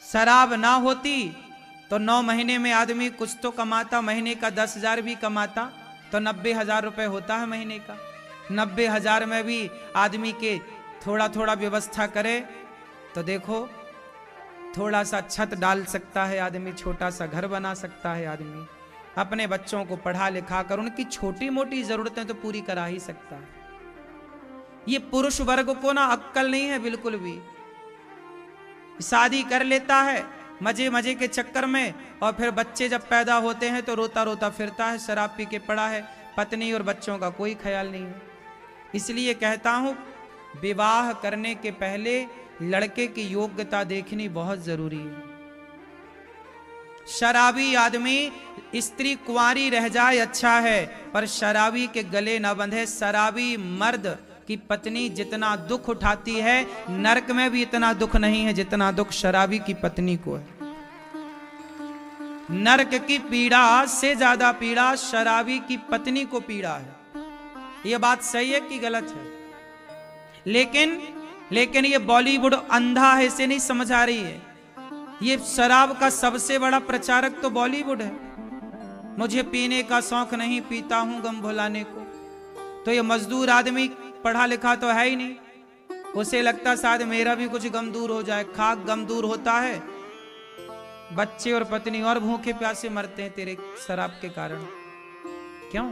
शराब ना होती तो 9 महीने में आदमी कुछ तो कमाता, महीने का 10,000 भी कमाता तो 90,000 रुपए होता है महीने का। 90,000 में भी आदमी के थोड़ा थोड़ा व्यवस्था करे तो देखो, थोड़ा सा छत डाल सकता है आदमी, छोटा सा घर बना सकता है आदमी, अपने बच्चों को पढ़ा लिखा कर उनकी छोटी मोटी जरूरतें तो पूरी करा ही सकता है। ये पुरुष वर्ग को ना अक्कल नहीं है बिल्कुल भी। शादी कर लेता है मजे मजे के चक्कर में, और फिर बच्चे जब पैदा होते हैं तो रोता रोता फिरता है, शराब पी के पड़ा है। पत्नी और बच्चों का कोई ख्याल नहीं है। इसलिए कहता हूं, विवाह करने के पहले लड़के की योग्यता देखनी बहुत जरूरी है। शराबी आदमी, स्त्री कुंवारी रह जाए अच्छा है, पर शराबी के गले न बंधे। शराबी मर्द की पत्नी जितना दुख उठाती है, नरक में भी इतना दुख नहीं है जितना दुख शराबी की पत्नी को है। नरक की पीड़ा से ज्यादा पीड़ा शराबी की पत्नी को पीड़ा है। यह बात सही है कि गलत है? लेकिन ये बॉलीवुड अंधा है, इसे नहीं समझ आ रही है। ये शराब का सबसे बड़ा प्रचारक तो बॉलीवुड है। मुझे पीने का शौक नहीं, पीता हूं गम भुलाने को। तो ये मजदूर आदमी पढ़ा लिखा तो है ही नहीं, उसे लगता शायद मेरा भी कुछ गम दूर हो जाए। खाक गम दूर होता है, बच्चे और पत्नी और भूखे प्यासे मरते हैं तेरे शराब के कारण। क्यों?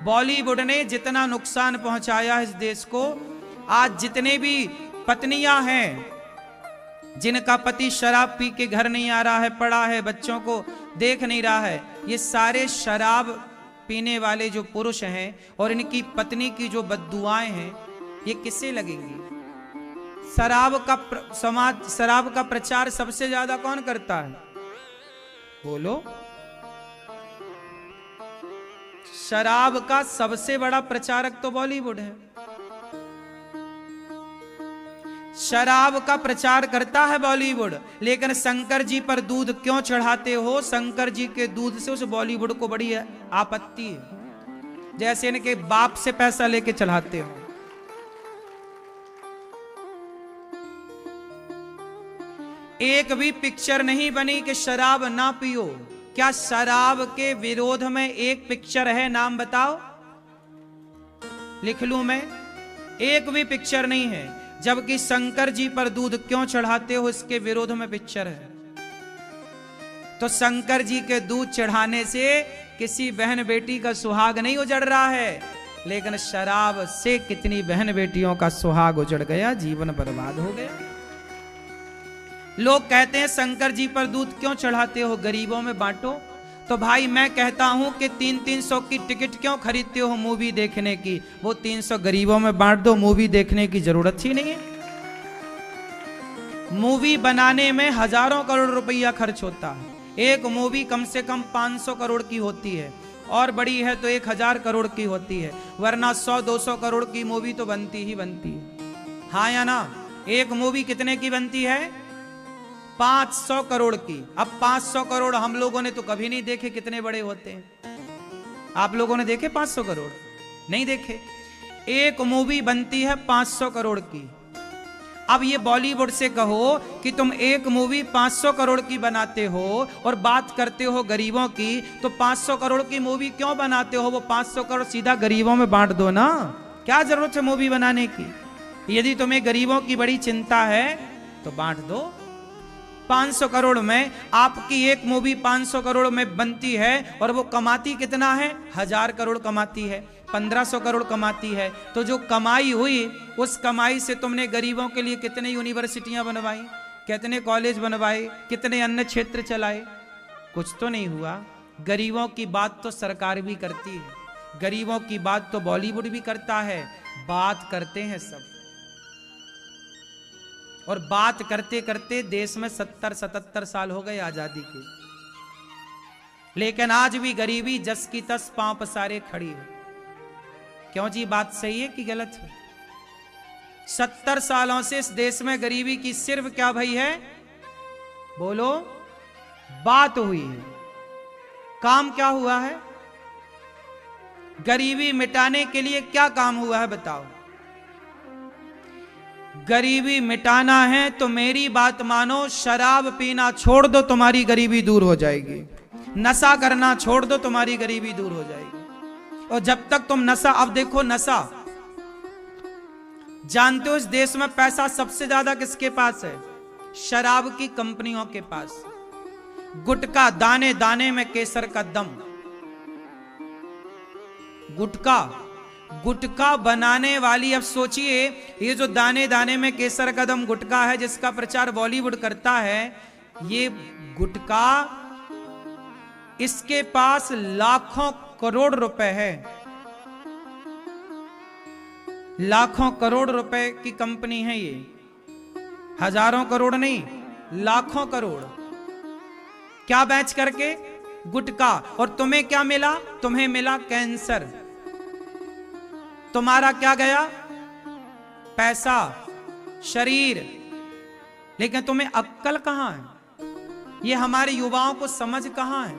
बॉलीवुड ने जितना नुकसान पहुंचाया इस देश को, आज जितने भी पत्नियां हैं जिनका पति शराब पी के घर नहीं आ रहा है, पड़ा है, बच्चों को देख नहीं रहा है, ये सारे शराब पीने वाले जो पुरुष हैं और इनकी पत्नी की जो बद्दुआएं हैं, ये किससे लगेंगी? शराब का प्रचार सबसे ज्यादा कौन करता है? बोलो। शराब का सबसे बड़ा प्रचारक तो बॉलीवुड है। शराब का प्रचार करता है बॉलीवुड, लेकिन शंकर जी पर दूध क्यों चढ़ाते हो? शंकर जी के दूध से उस बॉलीवुड को बड़ी आपत्ति है, जैसे इनके बाप से पैसा लेके चढ़ाते हो। एक भी पिक्चर नहीं बनी कि शराब ना पियो। क्या शराब के विरोध में एक पिक्चर है? नाम बताओ, लिख लूं मैं। एक भी पिक्चर नहीं है। जबकि शंकर जी पर दूध क्यों चढ़ाते हो, इसके विरोध में पिक्चर है। तो शंकर जी के दूध चढ़ाने से किसी बहन बेटी का सुहाग नहीं उजड़ रहा है, लेकिन शराब से कितनी बहन बेटियों का सुहाग उजड़ गया, जीवन बर्बाद हो गया। लोग कहते हैं शंकर जी पर दूध क्यों चढ़ाते हो, गरीबों में बांटो। तो भाई मैं कहता हूं कि 300 की टिकट क्यों खरीदते हो मूवी देखने की? वो 300 गरीबों में बांट दो, मूवी देखने की जरूरत ही नहीं है। मूवी बनाने में हजारों करोड़ रुपया खर्च होता है। एक मूवी कम से कम 500 करोड़ की होती है, और बड़ी है तो 1000 करोड़ की होती है, वरना 100-200 करोड़ की मूवी तो बनती ही बनती है। हाँ या ना? एक मूवी कितने की बनती है? 500 करोड़ की। अब 500 करोड़ हम लोगों ने तो कभी नहीं देखे कितने बड़े होते हैं। आप लोगों ने देखे 500 करोड़? नहीं देखे। एक मूवी बनती है 500 करोड़ की। अब ये बॉलीवुड से कहो कि तुम एक मूवी 500 करोड़ की बनाते हो और बात करते हो गरीबों की, तो 500 करोड़ की मूवी क्यों बनाते हो? वो 500 करोड़ सीधा गरीबों में बांट दो ना, क्या जरूरत है मूवी बनाने की? यदि तुम्हें गरीबों की बड़ी चिंता है तो बांट दो। 500 करोड़ में आपकी एक मूवी 500 करोड़ में बनती है और वो कमाती कितना है? 1000 करोड़ कमाती है, 1500 करोड़ कमाती है। तो जो कमाई हुई, उस कमाई से तुमने गरीबों के लिए कितने यूनिवर्सिटियां बनवाई, कितने कॉलेज बनवाए, कितने अन्य क्षेत्र चलाए? कुछ तो नहीं हुआ। गरीबों की बात तो सरकार भी करती है, गरीबों की बात तो बॉलीवुड भी करता है, बात करते हैं सब। और बात करते करते देश में 70-77 साल हो गए आजादी के, लेकिन आज भी गरीबी जस की तस पांव पसारे खड़ी है। क्यों जी? बात सही है कि गलत है? 70 सालों से इस देश में गरीबी की सिर्फ क्या भई है? बोलो। बात हुई है, काम क्या हुआ है? गरीबी मिटाने के लिए क्या काम हुआ है बताओ? गरीबी मिटाना है तो मेरी बात मानो, शराब पीना छोड़ दो, तुम्हारी गरीबी दूर हो जाएगी। नशा करना छोड़ दो, तुम्हारी गरीबी दूर हो जाएगी। और जब तक तुम नशा, अब देखो नशा, जानते हो इस देश में पैसा सबसे ज्यादा किसके पास है? शराब की कंपनियों के पास। गुटखा, दाने दाने में केसर का दम। गुटखा बनाने वाली, अब सोचिए, ये जो दाने दाने में केसर का दम गुटखा है जिसका प्रचार बॉलीवुड करता है, ये गुटखा, इसके पास लाखों करोड़ रुपए है। लाखों करोड़ रुपए की कंपनी है ये, हजारों करोड़ नहीं, लाखों करोड़। क्या बेच करके? गुटखा। और तुम्हें क्या मिला? तुम्हें मिला कैंसर। तुम्हारा क्या गया? पैसा, शरीर। लेकिन तुम्हें अक्ल कहां है? ये हमारे युवाओं को समझ कहां है?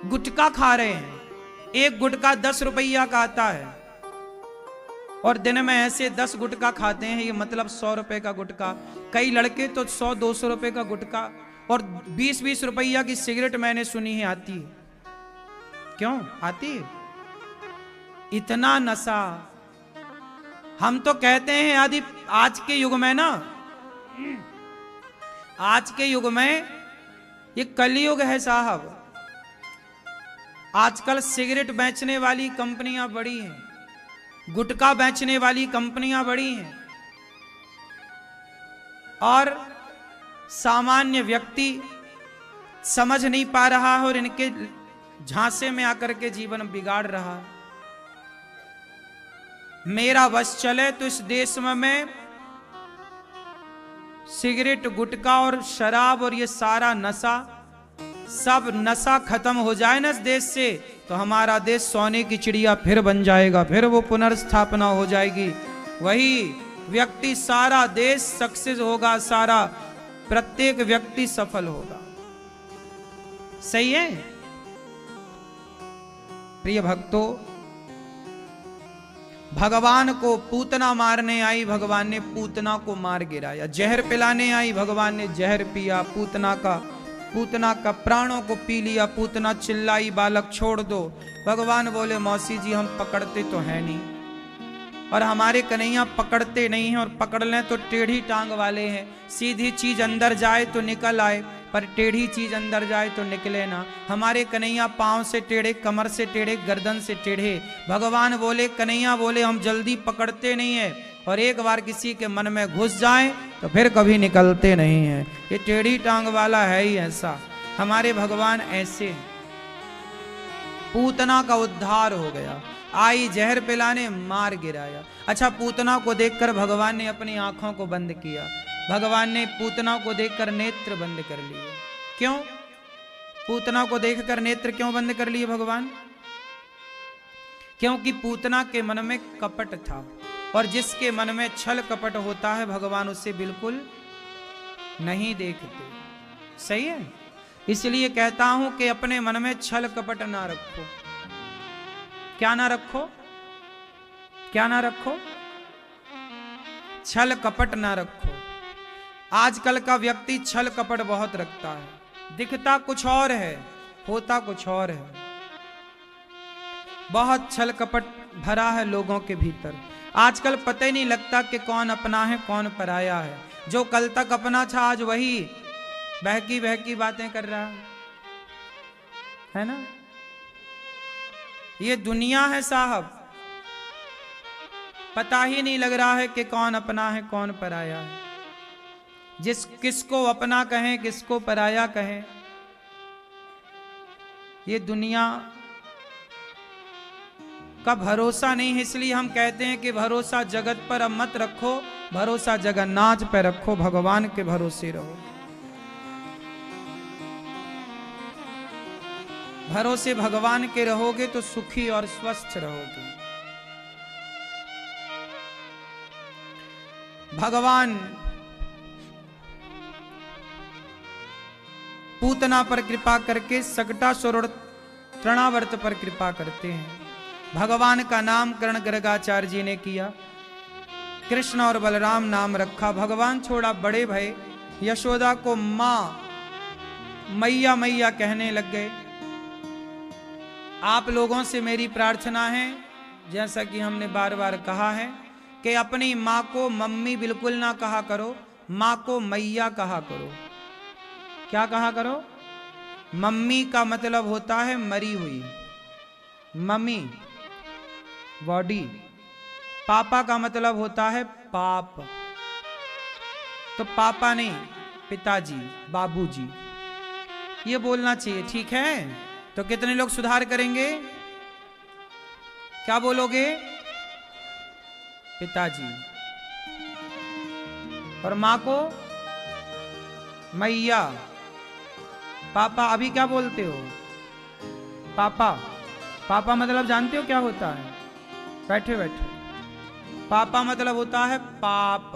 गुटखा खा रहे हैं, एक गुटखा 10 रुपया का आता है और दिन में ऐसे 10 गुटखा खाते हैं, ये मतलब 100 रुपए का गुटखा। कई लड़के तो 100-200 रुपए का गुटखा और 20-20 रुपया की सिगरेट मैंने सुनी है आती है। क्यों आती है? इतना नशा। हम तो कहते हैं आदि आज के युग में ना, आज के युग में ये कलयुग है साहब। आजकल सिगरेट बेचने वाली कंपनियां बड़ी हैं, गुटखा बेचने वाली कंपनियां बड़ी हैं, और सामान्य व्यक्ति समझ नहीं पा रहा है और इनके झांसे में आकर के जीवन बिगाड़ रहा है। मेरा बस चले तो इस देश में मैं सिगरेट, गुटखा और शराब और ये सारा नशा, सब नशा खत्म हो जाए ना इस देश से, तो हमारा देश सोने की चिड़िया फिर बन जाएगा, फिर वो पुनर्स्थापना हो जाएगी। वही व्यक्ति, सारा देश सक्सेस होगा, सारा प्रत्येक व्यक्ति सफल होगा। सही है? प्रिय भक्तों, भगवान को पूतना मारने आई, भगवान ने पूतना को मार गिराया। जहर पिलाने आई, भगवान ने जहर पिया, पूतना का प्राणों को पी लिया। पूतना चिल्लाई, बालक छोड़ दो। भगवान बोले, मौसी जी हम पकड़ते तो है नहीं, और हमारे कन्हैया पकड़ते नहीं हैं, और पकड़ लें तो टेढ़ी टांग वाले हैं। सीधी चीज अंदर जाए तो निकल आए, पर टेढ़ी चीज अंदर जाए तो निकले ना। हमारे कन्हैया पांव से टेढ़े, कमर से टेढ़े, गर्दन से टेढ़े। भगवान बोले, कन्हैया बोले, हम जल्दी पकड़ते नहीं है, और एक बार किसी के मन में घुस जाए तो फिर कभी निकलते नहीं है। ये टेढ़ी टांग वाला है ही ऐसा, हमारे भगवान ऐसे। पूतना का उद्धार हो गया, आई जहर पिलाने, मार गिराया। अच्छा, पूतना को देखकर भगवान ने अपनी आंखों को बंद किया। भगवान ने पूतना को देखकर नेत्र बंद कर लिए। क्यों? पूतना को देखकर नेत्र क्यों बंद कर लिए भगवान? क्योंकि पूतना के मन में कपट था, और जिसके मन में छल कपट होता है भगवान उसे बिल्कुल नहीं देखते। सही है, इसलिए कहता हूं कि अपने मन में छल कपट ना रखो। क्या ना रखो? क्या ना रखो? छल कपट ना रखो। आजकल का व्यक्ति छल कपट बहुत रखता है, दिखता कुछ और है, होता कुछ और है। बहुत छल कपट भरा है लोगों के भीतर। आजकल पता ही नहीं लगता कि कौन अपना है कौन पराया है। जो कल तक अपना था आज वही बहकी बहकी बातें कर रहा है ना। ये दुनिया है साहब, पता ही नहीं लग रहा है कि कौन अपना है कौन पराया है। किसको अपना कहें किसको पराया कहें, ये दुनिया का भरोसा नहीं है। इसलिए हम कहते हैं कि भरोसा जगत पर अब मत रखो, भरोसा जगन्नाथ पर रखो, भगवान के भरोसे रहो। भरोसे भगवान के रहोगे तो सुखी और स्वस्थ रहोगे। भगवान पूतना पर कृपा करके सकटासुर तृणावर्त पर कृपा करते हैं। भगवान का नामकरण गर्गाचार्य जी ने किया, कृष्ण और बलराम नाम रखा। भगवान छोड़ा बड़े भय, यशोदा को मां मैया मैया कहने लग गए। आप लोगों से मेरी प्रार्थना है, जैसा कि हमने बार बार कहा है, कि अपनी मां को मम्मी बिल्कुल ना कहा करो, मां को मैया कहा करो। क्या कहा करो? मम्मी का मतलब होता है मरी हुई, मम्मी बॉडी। पापा का मतलब होता है पाप, तो पापा नहीं पिताजी बाबूजी, ये बोलना चाहिए। ठीक है, तो कितने लोग सुधार करेंगे? क्या बोलोगे? पिताजी। और मां को मैया। पापा अभी क्या बोलते हो? पापा। पापा मतलब जानते हो क्या होता है? बैठे बैठे। पापा मतलब होता है पाप।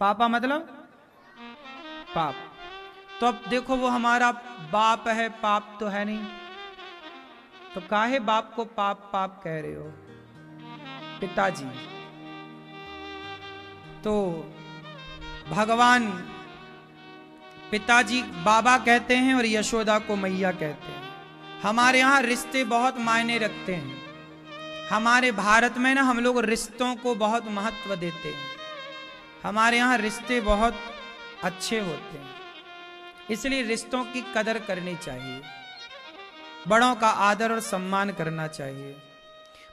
पापा मतलब पाप। तो अब देखो, वो हमारा बाप है, पाप तो है नहीं, तो काहे बाप को पाप पाप कह रहे हो? पिताजी। तो भगवान पिताजी बाबा कहते हैं और यशोदा को मैया कहते हैं। हमारे यहाँ रिश्ते बहुत मायने रखते हैं। हमारे भारत में ना हम लोग रिश्तों को बहुत महत्व देते हैं। हमारे यहाँ रिश्ते बहुत अच्छे होते हैं, इसलिए रिश्तों की कदर करनी चाहिए, बड़ों का आदर और सम्मान करना चाहिए।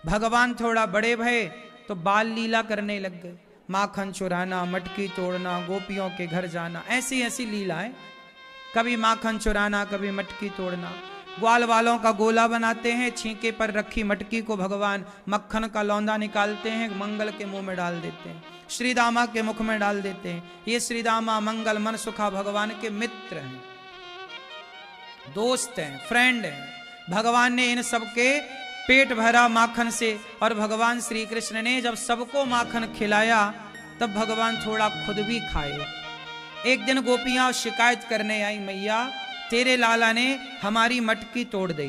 भगवान थोड़ा बड़े भये तो बाल लीला करने लग गए। माखन चुराना, मटकी तोड़ना, गोपियों के घर जाना, ऐसी ऐसी लीलाएं। कभी माखन चुराना, कभी मटकी तोड़ना। ग्वाल वालों का गोला बनाते हैं, छींके पर रखी मटकी को भगवान मक्खन का लौंदा निकालते हैं, मंगल के मुंह में डाल देते हैं, श्रीदामा के मुख में डाल देते हैं। ये श्रीदामा मंगल मन सुखा भगवान के मित्र हैं, दोस्त हैं, फ्रेंड हैं। भगवान ने इन सबके पेट भरा माखन से, और भगवान श्री कृष्ण ने जब सबको माखन खिलाया तब भगवान थोड़ा खुद भी खाए। एक दिन गोपियां शिकायत करने आई, मैया तेरे लाला ने हमारी मटकी तोड़ दी।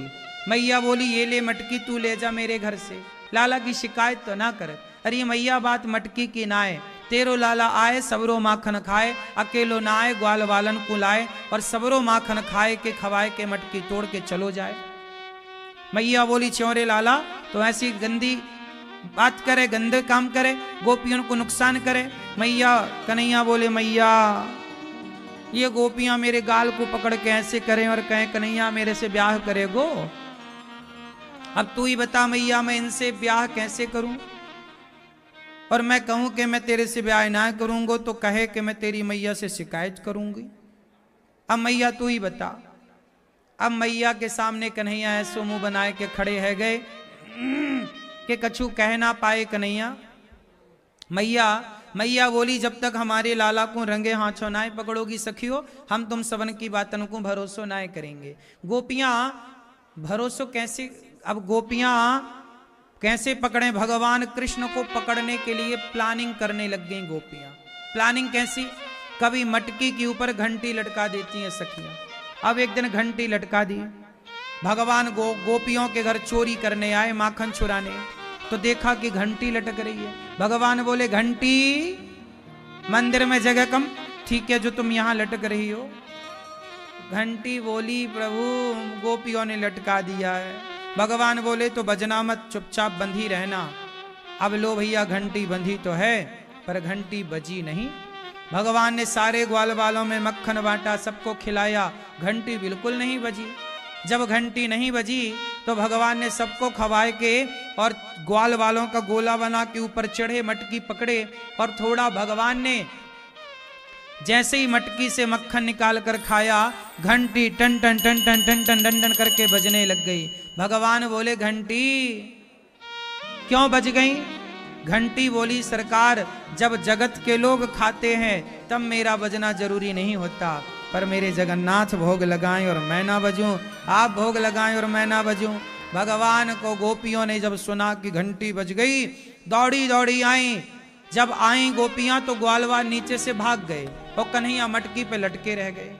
मैया बोली, ये ले मटकी, तू ले जा मेरे घर से। लाला की शिकायत तो ना कर। अरे मैया, बात मटकी की ना आए, तेरो लाला आए सबरो माखन खाए, अकेलो ना आए ग्वाल वालन को लाए, और सबरो माखन खाए के खवाए के मटकी तोड़ के चलो जाए। मैया बोली, चौरे लाला तो ऐसी गंदी बात करे, गंदे काम करे, गोपियों को नुकसान करे। मैया कन्हैया बोले, मैया ये गोपियां मेरे गाल को पकड़ के ऐसे करें और कहें कन्हैया मेरे से ब्याह करेगो। अब तू ही बता मैया, मैं इनसे ब्याह कैसे करूं? और मैं कहूं कि मैं तेरे से ब्याह ना करूंगा तो कहे कि मैं तेरी मैया से शिकायत करूंगी। अब मैया तू ही बता। अब मैया के सामने कन्हैया ऐसो मुंह बनाए के खड़े है गए, कि कछु कह ना पाए कन्हैया। मैया मैया बोली जब तक हमारे लाला को रंगे हाथों नाय पकड़ोगी सखियो, हम तुम सवन की बातन को भरोसो नाय करेंगे। गोपियां भरोसो कैसे, अब गोपियां कैसे पकड़े, भगवान कृष्ण को पकड़ने के लिए प्लानिंग करने लग गई गोपियां। प्लानिंग कैसी, कभी मटकी के ऊपर घंटी लटका देती हैं सखियां। अब एक दिन घंटी लटका दी, भगवान गोपियों के घर चोरी करने आए, माखन चुराने, तो देखा कि घंटी लटक रही है। भगवान बोले घंटी मंदिर में जगह कम, ठीक है जो तुम यहां लटक रही हो। घंटी बोली प्रभु गोपियों ने लटका दिया है। भगवान बोले तो बजना मत, चुपचाप बंधी रहना। अब लो भैया घंटी बंधी तो है पर घंटी बजी नहीं। भगवान ने सारे ग्वाल वालों में मक्खन बांटा, सबको खिलाया, घंटी बिल्कुल नहीं बजी। जब घंटी नहीं बजी तो भगवान ने सबको खवाए के और ग्वाल वालों का गोला बना के ऊपर चढ़े, मटकी पकड़े और थोड़ा भगवान ने जैसे ही मटकी से मक्खन निकाल कर खाया, घंटी टन टन टन टन टन टन टन टन करके बजने लग गई। भगवान बोले घंटी क्यों बज गई? घंटी बोली सरकार जब जगत के लोग खाते हैं तब मेरा बजना जरूरी नहीं होता, पर मेरे जगन्नाथ भोग लगाएं और मैं ना बजूं, आप भोग लगाएं और मैं ना बजूं। भगवान को गोपियों ने जब सुना कि घंटी बज गई, दौड़ी दौड़ी आई। जब आई गोपियां तो ग्वालवाल नीचे से भाग गए और कन्हैया मटकी पे लटके रह गए।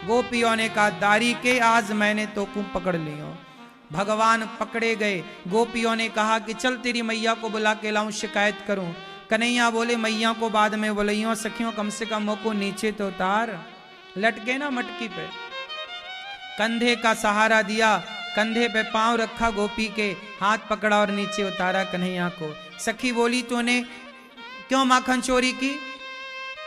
गोपियों ने कहा दारी के आज मैंने तो को पकड़ लियो। भगवान पकड़े गए। गोपियों ने कहा कि चल तेरी मैया को बुला के लाऊं, शिकायत करूं। कन्हैया बोले मैया को बाद में बुलाइयो, सखियों कम से कम को नीचे तो उतार। लटके ना मटकी पे, कंधे का सहारा दिया, कंधे पे पांव रखा गोपी के, हाथ पकड़ा और नीचे उतारा कन्हैया को। सखी बोली तूने क्यों माखन चोरी की?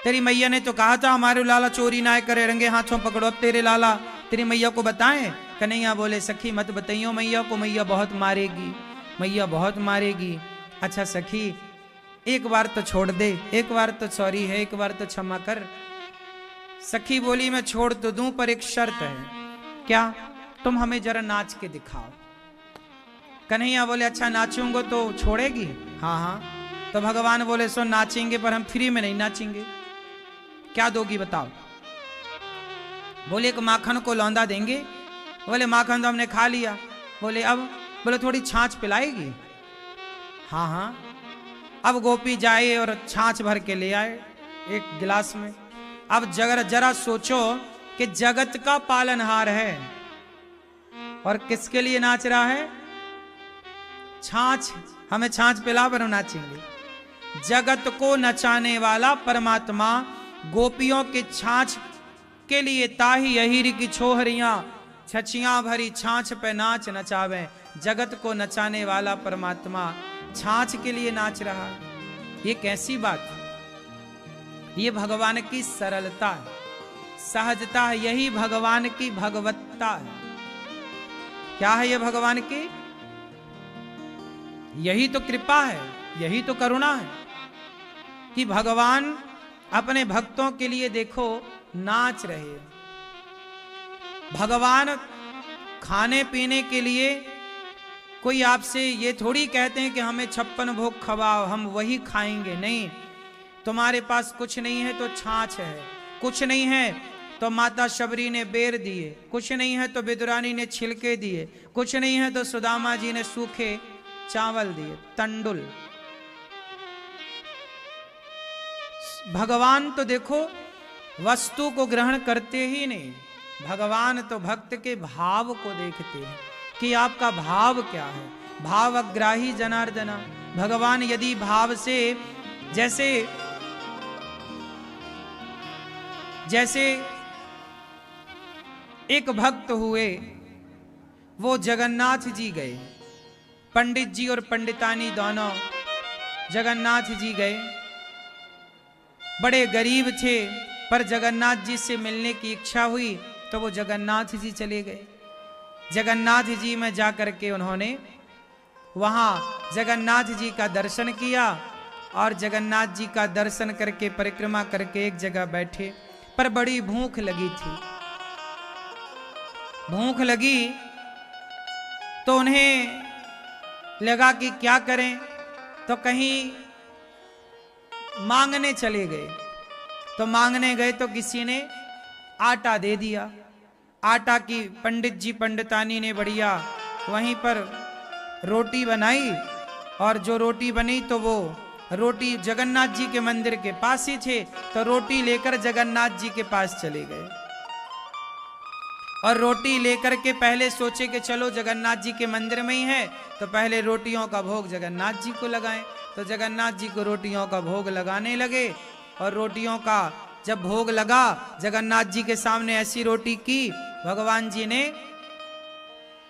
तेरी मैया ने तो कहा था हमारे लाला चोरी ना करे, रंगे हाथों पकड़ो। अब तेरे लाला तेरी मैया को बताएं? कन्हैया बोले सखी मत बताइयो मैया को, मैया बहुत मारेगी, मैया बहुत मारेगी। अच्छा सखी एक बार तो छोड़ दे, एक बार तो सॉरी है, एक बार तो क्षमा कर। सखी बोली मैं छोड़ तो दूं पर एक शर्त है। क्या? तुम हमें जरा नाच के दिखाओ। कन्हैया बोले अच्छा नाचूंगा तो छोड़ेगी? हाँ हाँ। तो भगवान बोले सो नाचेंगे पर हम फ्री में नहीं नाचेंगे। क्या दोगी बताओ? बोले एक माखन को लौंदा देंगे। बोले माखन तो हमने खा लिया। बोले अब? बोले थोड़ी छाछ पिलाएगी? हाँ हाँ। अब गोपी जाए और छाछ भर के ले आए एक गिलास में। अब जरा सोचो कि जगत का पालनहार है और किसके लिए नाच रहा है? छाछ, हमें छाछ पिला पर हम नाचेंगे। जगत को नचाने वाला परमात्मा गोपियों के छाछ के लिए ताही अहिर की छोहरियां छचियां भरी छाछ पे नाच नचावे। जगत को नचाने वाला परमात्मा छाछ के लिए नाच रहा है, ये कैसी बात है? ये भगवान की सरलता है, सहजता है, यही भगवान की भगवत्ता है। क्या है ये भगवान की? यही तो कृपा है, यही तो करुणा है कि भगवान अपने भक्तों के लिए देखो नाच रहे। भगवान खाने पीने के लिए कोई आपसे ये थोड़ी कहते हैं कि हमें 56 भोग खवाओ हम वही खाएंगे, नहीं। तुम्हारे पास कुछ नहीं है तो छाछ है, कुछ नहीं है तो माता शबरी ने बेर दिए, कुछ नहीं है तो विदुरानी ने छिलके दिए, कुछ नहीं है तो सुदामा जी ने सूखे चावल दिए, तंडुल। भगवान तो देखो वस्तु को ग्रहण करते ही नहीं, भगवान तो भक्त के भाव को देखते हैं कि आपका भाव क्या है। भावग्राही जनार्दना। भगवान यदि भाव से जैसे एक भक्त हुए, वो जगन्नाथ जी गए, पंडित जी और पंडितानी दोनों जगन्नाथ जी गए। बड़े गरीब थे पर जगन्नाथ जी से मिलने की इच्छा हुई तो वो जगन्नाथ जी चले गए। जगन्नाथ जी में जाकर के उन्होंने वहां जगन्नाथ जी का दर्शन किया और जगन्नाथ जी का दर्शन करके परिक्रमा करके एक जगह बैठे। पर बड़ी भूख लगी थी। भूख लगी तो उन्हें लगा कि क्या करें, तो कहीं मांगने चले गए। तो मांगने गए तो किसी ने आटा दे दिया। आटा की पंडित जी पंडितानी ने बढ़िया वहीं पर रोटी बनाई, और जो रोटी बनी तो वो रोटी जगन्नाथ जी के मंदिर के पास ही थे, तो रोटी लेकर जगन्नाथ जी के पास चले गए। और रोटी लेकर के पहले सोचे कि चलो जगन्नाथ जी के मंदिर में ही है, तो पहले रोटियों का भोग जगन्नाथ जी को लगाएं। तो जगन्नाथ जी को रोटियों का भोग लगाने लगे, और रोटियों का जब भोग लगा, जगन्नाथ जी के सामने ऐसी रोटी की, भगवान जी ने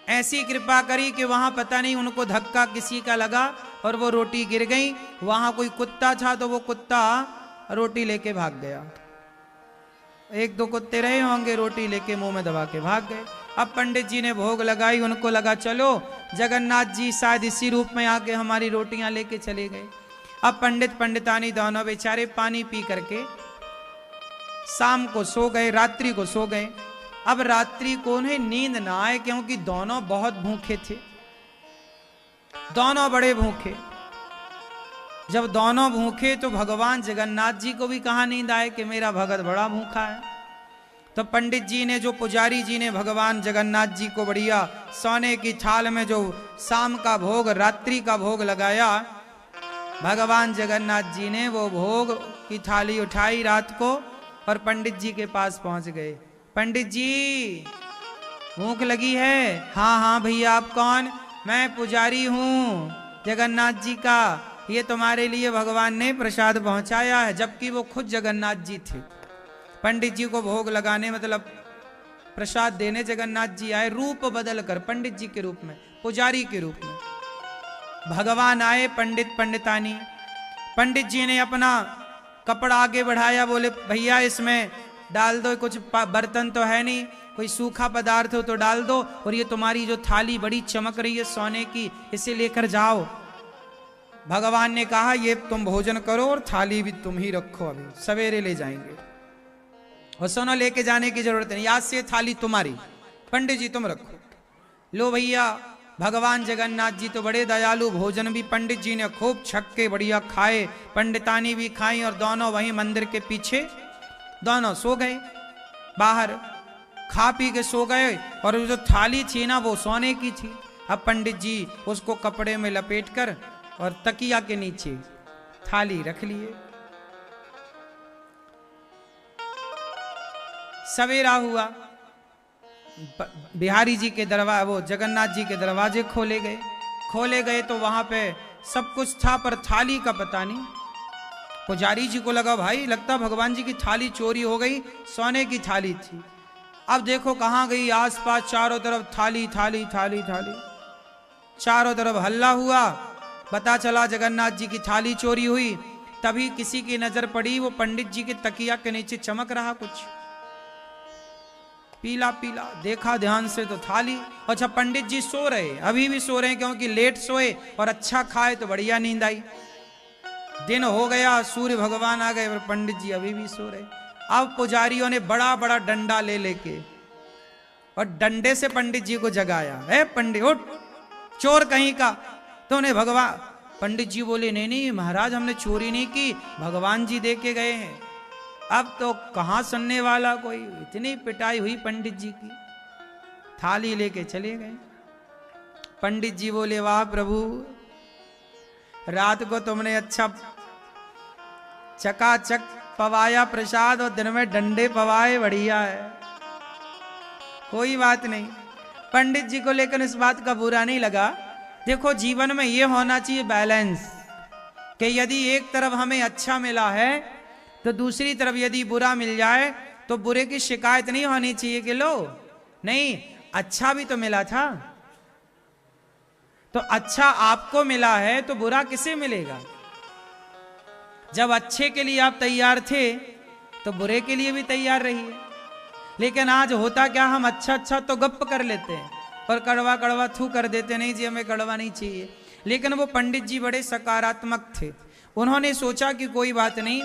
ऐसी कृपा करी कि वहां पता नहीं उनको धक्का किसी का लगा और वो रोटी गिर गई। वहां कोई कुत्ता था तो वो कुत्ता रोटी लेके भाग गया। एक दो कुत्ते रहे होंगे, रोटी लेके मुंह में दबा के भाग गए। अब पंडित जी ने भोग लगाई, उनको लगा चलो जगन्नाथ जी शायद इसी रूप में आके हमारी रोटियां लेके चले गए। अब पंडित पंडितानी दोनों बेचारे पानी पी करके शाम को सो गए, रात्रि को सो गए। अब रात्रि को उन्हें नींद ना आए, क्योंकि दोनों बहुत भूखे थे, दोनों बड़े भूखे। जब दोनों भूखे तो भगवान जगन्नाथ जी को भी कहाँ नींद आए कि मेरा भगत बड़ा भूखा है। तो पंडित जी ने, जो पुजारी जी ने भगवान जगन्नाथ जी को बढ़िया सोने की थाल में जो शाम का भोग, रात्रि का भोग लगाया, भगवान जगन्नाथ जी ने वो भोग की थाली उठाई रात को और पंडित जी के पास पहुंच गए। पंडित जी भूख लगी है? हाँ हाँ भैया, आप कौन? मैं पुजारी हूँ जगन्नाथ जी का, ये तुम्हारे लिए भगवान ने प्रसाद पहुंचाया है। जबकि वो खुद जगन्नाथ जी थे। पंडित जी को भोग लगाने मतलब प्रसाद देने जगन्नाथ जी आए, रूप बदल कर पंडित जी के रूप में, पुजारी के रूप में भगवान आए। पंडित पंडितानी, पंडित जी ने अपना कपड़ा आगे बढ़ाया, बोले भैया इसमें डाल दो, कुछ बर्तन तो है नहीं, कोई सूखा पदार्थ हो तो डाल दो, और ये तुम्हारी जो थाली बड़ी चमक रही है सोने की, इसे लेकर जाओ। भगवान ने कहा ये तुम भोजन करो और थाली भी तुम ही रखो, अभी सवेरे ले जाएंगे। और सोना लेके जाने की जरूरत नहीं, आज से थाली तुम्हारी, पंडित जी तुम रखो। लो भैया, भगवान जगन्नाथ जी तो बड़े दयालु, भोजन भी पंडित जी ने खूब छक्के बढ़िया खाए, पंडितानी भी खाई, और दोनों वहीं मंदिर के पीछे दोनों सो गए। बाहर खा पी के सो गए, और जो थाली थी ना वो सोने की थी। अब पंडित जी उसको कपड़े में लपेट कर और तकिया के नीचे थाली रख लिए। सवेरा हुआ, बिहारी जी के दरवाजे, वो जगन्नाथ जी के दरवाजे खोले गए। खोले गए तो वहां पे सब कुछ था, पर थाली का पता नहीं। पुजारी जी को लगा भाई लगता भगवान जी की थाली चोरी हो गई, सोने की थाली थी। अब देखो कहाँ गई, आसपास चारों तरफ थाली थाली थाली थाली, चारों तरफ हल्ला हुआ। पता चला जगन्नाथ जी की थाली चोरी हुई। तभी किसी की नजर पड़ी, वो पंडित जी के तकिया के नीचे चमक रहा कुछ पीला पीला। देखा ध्यान से तो थाली। अच्छा, पंडित जी सो रहे, अभी भी सो रहे हैं, क्योंकि लेट सोए और अच्छा खाए तो बढ़िया नींद आई। दिन हो गया, सूर्य भगवान आ गए, और पंडित जी अभी भी सो रहे। अब पुजारियों ने बड़ा बड़ा डंडा ले लेके और डंडे से पंडित जी को जगाया। है पंडित उठ, चोर कहीं का। तो उन्हें भगवान, पंडित जी बोले नहीं नहीं महाराज, हमने चोरी नहीं की, भगवान जी दे के गए हैं। अब तो कहाँ सुनने वाला कोई, इतनी पिटाई हुई पंडित जी की। थाली लेके चले गए। पंडित जी बोले वाह प्रभु, रात को तुमने अच्छा चकाचक पवाया प्रसाद, और दिन में डंडे पवाए, बढ़िया है। कोई बात नहीं, पंडित जी को लेकर इस बात का बुरा नहीं लगा। देखो जीवन में ये होना चाहिए बैलेंस, कि यदि एक तरफ हमें अच्छा मिला है तो दूसरी तरफ यदि बुरा मिल जाए तो बुरे की शिकायत नहीं होनी चाहिए कि लो नहीं अच्छा भी तो मिला था। तो अच्छा आपको मिला है तो बुरा किसे मिलेगा? जब अच्छे के लिए आप तैयार थे तो बुरे के लिए भी तैयार रहिए। लेकिन आज होता क्या, हम अच्छा अच्छा तो गप कर लेते हैं और कड़वा कड़वा थू कर देते, नहीं जी हमें कड़वा नहीं चाहिए। लेकिन वो पंडित जी बड़े सकारात्मक थे। उन्होंने सोचा कि कोई बात नहीं,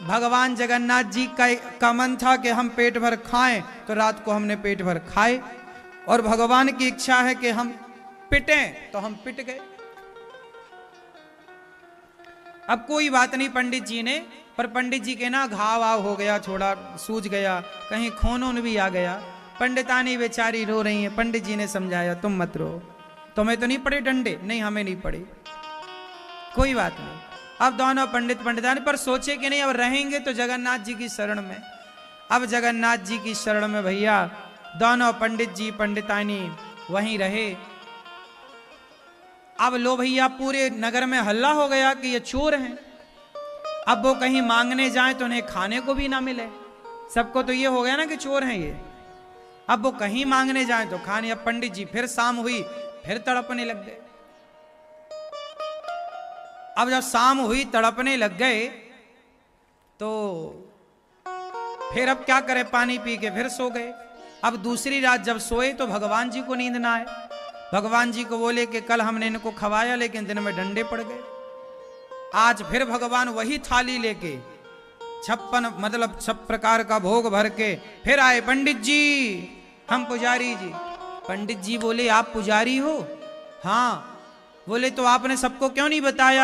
भगवान जगन्नाथ जी का मन था कि हम पेट भर खाएं, तो रात को हमने पेट भर खाए, और भगवान की इच्छा है कि हम पिटें तो हम पिट गए। अब कोई बात नहीं पंडित जी ने, पर पंडित जी के ना घाव आव हो गया, थोड़ा सूज गया, कहीं खून ऊन भी आ गया। पंडितानी बेचारी रो रही है। पंडित जी ने समझाया तुम मत रो, तुम्हें तो नहीं पड़े डंडे? नहीं हमें नहीं पड़े, कोई बात नहीं। अब दोनों पंडित पंडितानी पर सोचे कि नहीं अब रहेंगे तो जगन्नाथ जी की शरण में। अब जगन्नाथ जी की शरण में भैया दोनों पंडित जी पंडितानी वहीं रहे। अब लो भैया पूरे नगर में हल्ला हो गया कि ये चोर हैं। अब वो कहीं मांगने जाएं तो उन्हें खाने को भी ना मिले। सबको तो ये हो गया ना कि चोर हैं ये। अब वो कहीं मांगने जाएं तो खाने। अब पंडित जी फिर शाम हुई, फिर तड़पने लग गए। अब जब शाम हुई तड़पने लग गए तो फिर अब क्या करें, पानी पी के फिर सो गए। अब दूसरी रात जब सोए तो भगवान जी को नींद ना आए। भगवान जी को बोले कि कल हमने इनको खवाया लेकिन दिन में डंडे पड़ गए। आज फिर भगवान वही थाली लेके 56 मतलब 6 प्रकार का भोग भर के फिर आए। पंडित जी हम पुजारी जी। पंडित जी बोले आप पुजारी हो? हाँ। बोले तो आपने सबको क्यों नहीं बताया?